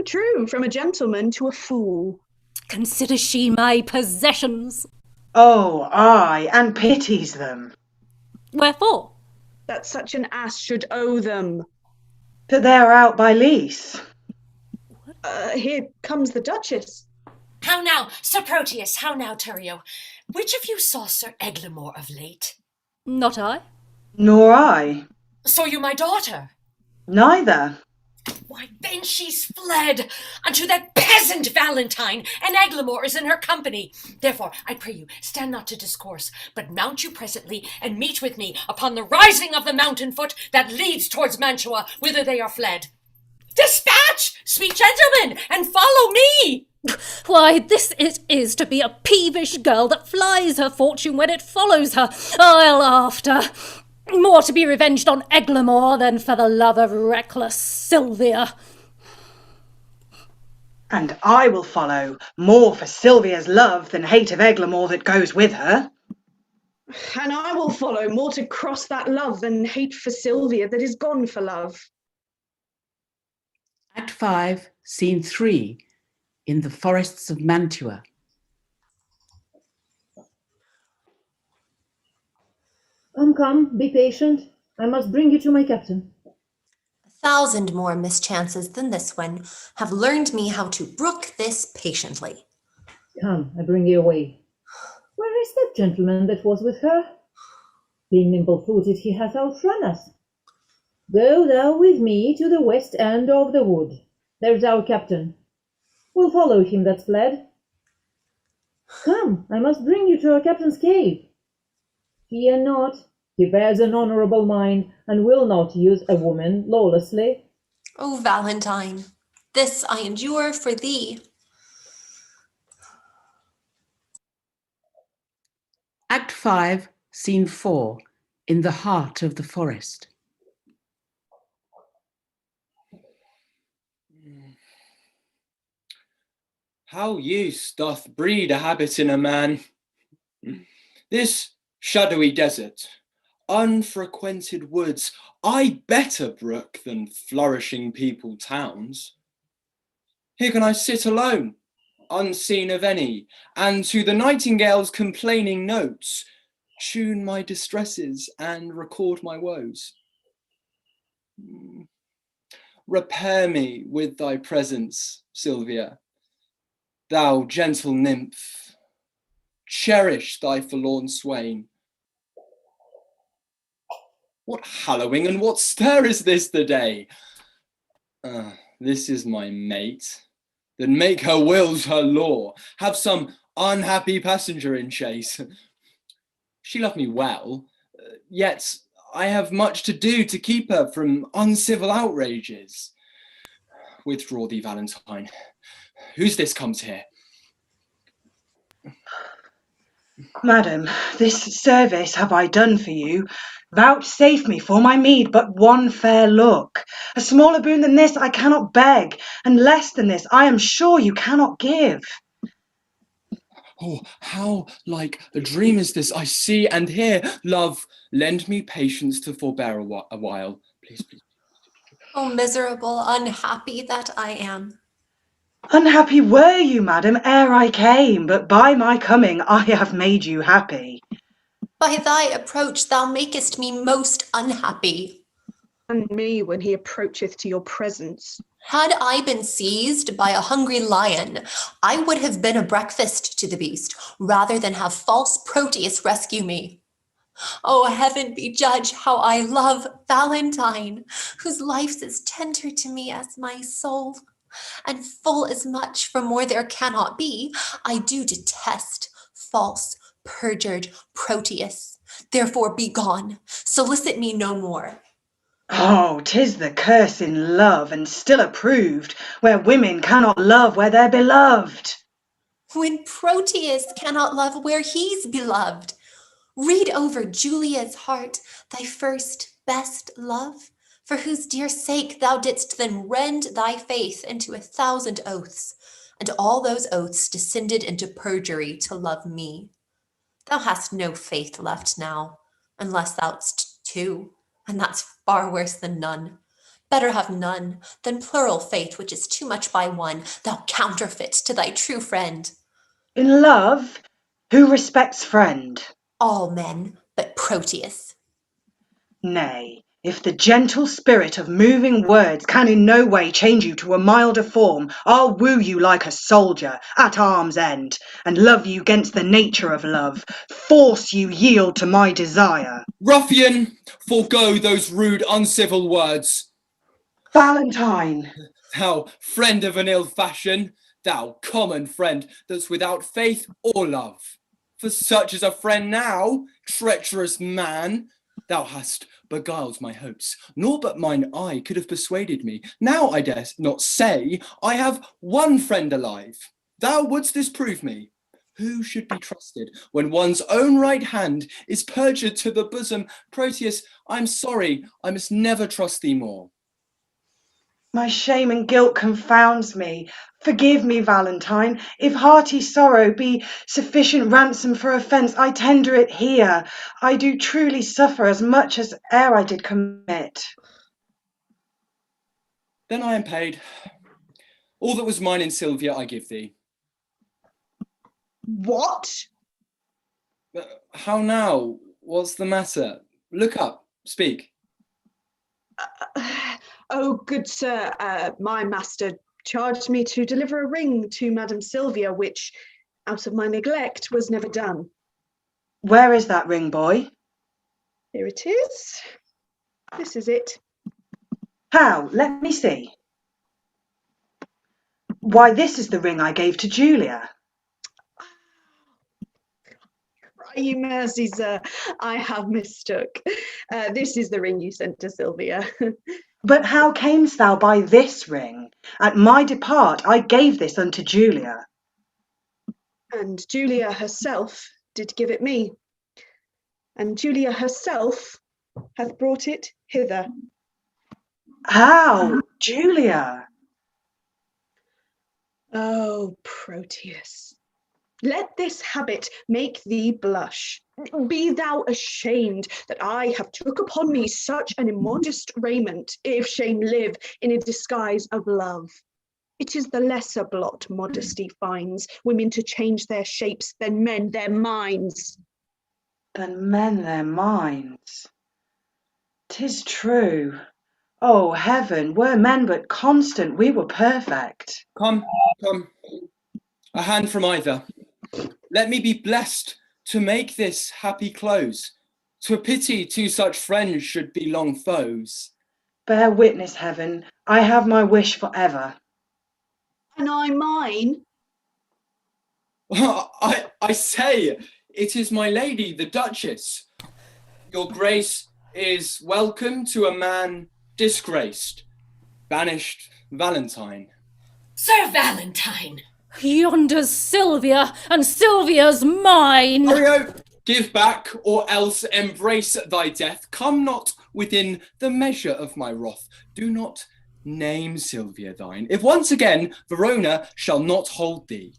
True, from a gentleman to a fool. Considers she my possessions? Oh, aye, and pities them. Wherefore? That such an ass should owe them. That they are out by lease. Here comes the Duchess. How now, Sir Proteus, how now, Thurio? Which of you saw Sir Eglamour of late? Not I. Nor I. Saw you my daughter? Neither. Why, then she's fled unto that peasant Valentine, and Eglamour is in her company. Therefore, I pray you, stand not to discourse, but mount you presently, and meet with me upon the rising of the mountain foot that leads towards Mantua, whither they are fled. Dispatch, sweet gentlemen, and follow me! Why, this it is to be a peevish girl that flies her fortune when it follows her. I'll after. More to be revenged on Eglamour than for the love of reckless Silvia. And I will follow, more for Silvia's love than hate of Eglamour that goes with her. And I will follow, more to cross that love than hate for Silvia that is gone for love. Act 5, Scene 3, in the forests of Mantua. Come, be patient. I must bring you to my captain. 1,000 more mischances than this one have learned me how to brook this patiently. Come, I bring you away. Where is that gentleman that was with her? Being nimble-footed, he hath outrun us. Go thou with me to the west end of the wood. There's our captain. We'll follow him that's fled. Come, I must bring you to our captain's cave. Fear not, he bears an honourable mind, and will not use a woman lawlessly. O Valentine, this I endure for thee. Act 5, Scene 4, in the heart of the forest. How use doth breed a habit in a man. This shadowy desert, unfrequented woods, I better brook than flourishing people towns. Here can I sit alone, unseen of any, and to the nightingale's complaining notes, tune my distresses and record my woes. Repair me with thy presence, Silvia, thou gentle nymph, cherish thy forlorn swain. What hallowing and what stir is this the day? This is my mate, that make her wills her law, have some unhappy passenger in chase. She loved me well, yet I have much to do to keep her from uncivil outrages. Withdraw thee, Valentine. Who's this comes here? Madam, this service have I done for you. Vouchsafe me for my meed but one fair look. A smaller boon than this I cannot beg, and less than this I am sure you cannot give. Oh, how like a dream is this I see and hear. Love, lend me patience to forbear a while. Please, please. Oh, miserable, unhappy that I am. Unhappy were you, madam, ere I came, but by my coming I have made you happy. By thy approach thou makest me most unhappy. And me when he approacheth to your presence. Had I been seized by a hungry lion, I would have been a breakfast to the beast, rather than have false Proteus rescue me. Oh, heaven be judge how I love Valentine, whose life's as tender to me as my soul, and full as much for more there cannot be. I do detest false, perjured Proteus. Therefore be gone, solicit me no more. Oh, 'tis the curse in love, and still approved, where women cannot love where they're beloved. When Proteus cannot love where he's beloved. Read over Julia's heart, thy first, best love, for whose dear sake thou didst then rend thy faith into 1,000 oaths, and all those oaths descended into perjury to love me. Thou hast no faith left now, unless thou'st two, and that's far worse than none. Better have none than plural faith, which is too much by one, thou counterfeit to thy true friend. In love, who respects friend? All men but Proteus. Nay, if the gentle spirit of moving words can in no way change you to a milder form, I'll woo you like a soldier, at arm's end, and love you 'gainst the nature of love, force you yield to my desire. Ruffian, forego those rude uncivil words. Valentine! Thou friend of an ill fashion, thou common friend that's without faith or love. For such is a friend now, treacherous man. Thou hast beguiled my hopes, nor but mine eye could have persuaded me. Now I dare not say I have one friend alive. Thou wouldst disprove me. Who should be trusted when one's own right hand is perjured to the bosom? Proteus, I'm sorry, I must never trust thee more. My shame and guilt confounds me. Forgive me, Valentine. If hearty sorrow be sufficient ransom for offence, I tender it here. I do truly suffer as much as e'er I did commit. Then I am paid. All that was mine in Silvia I give thee. What? How now? What's the matter? Look up, speak. Oh, good sir, my master charged me to deliver a ring to Madam Silvia, which, out of my neglect, was never done. Where is that ring, boy? Here it is. This is it. How? Let me see. Why, this is the ring I gave to Julia. Cry you mercy, sir. I have mistook. This is the ring you sent to Silvia. But how camest thou by this ring? At my depart I gave this unto Julia. And Julia herself did give it me. And Julia herself hath brought it hither. How, Julia? Oh, Proteus, let this habit make thee blush. Be thou ashamed that I have took upon me such an immodest raiment, if shame live in a disguise of love. It is the lesser blot modesty finds women to change their shapes than men their minds. Than men their minds. 'Tis true. Oh, heaven, were men but constant, we were perfect. Come, come. A hand from either. Let me be blessed to make this happy close. 'Twere pity two such friends should be long foes. Bear witness, heaven, I have my wish for ever. And I mine. I say, it is my lady, the Duchess. Your grace is welcome to a man disgraced, banished Valentine. Sir Valentine! Yonder's Silvia, and Silvia's mine! Farrow, give back, or else embrace thy death. Come not within the measure of my wrath. Do not name Silvia thine, if once again Verona shall not hold thee.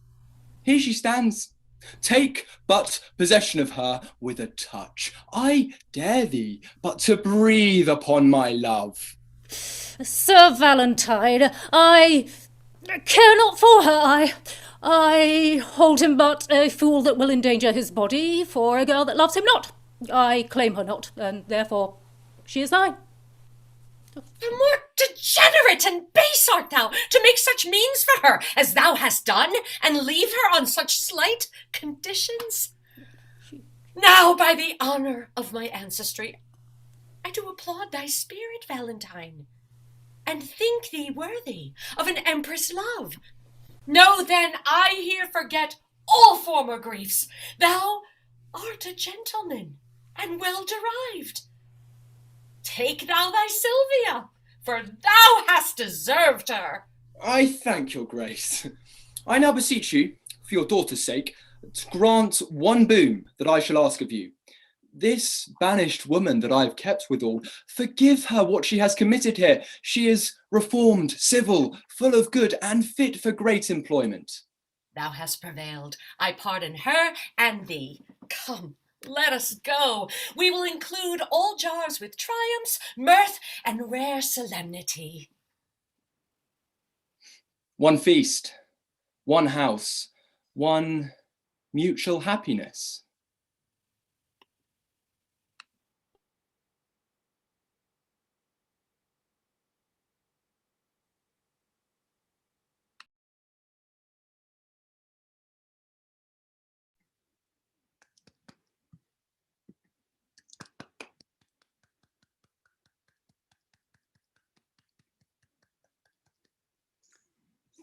Here she stands. Take but possession of her with a touch. I dare thee but to breathe upon my love. Sir Valentine, I care not for her. I hold him but a fool that will endanger his body for a girl that loves him not. I claim her not, and therefore she is thine. The more degenerate and base art thou, to make such means for her as thou hast done, and leave her on such slight conditions? Now, by the honour of my ancestry, I do applaud thy spirit, Valentine, and think thee worthy of an empress' love. Know then I here forget all former griefs. Thou art a gentleman, and well derived. Take thou thy Silvia, for thou hast deserved her. I thank your grace. I now beseech you, for your daughter's sake, to grant one boon that I shall ask of you. This banished woman that I've kept withal, forgive her what she has committed here. She is reformed, civil, full of good, and fit for great employment. Thou hast prevailed. I pardon her and thee. Come, let us go. We will include all jars with triumphs, mirth, and rare solemnity. One feast, one house, one mutual happiness.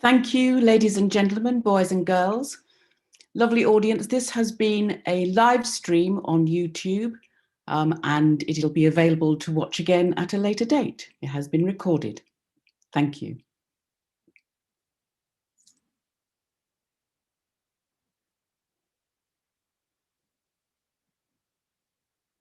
Thank you, ladies and gentlemen, boys and girls. Lovely audience, this has been a live stream on YouTube and it'll be available to watch again at a later date. It has been recorded. Thank you.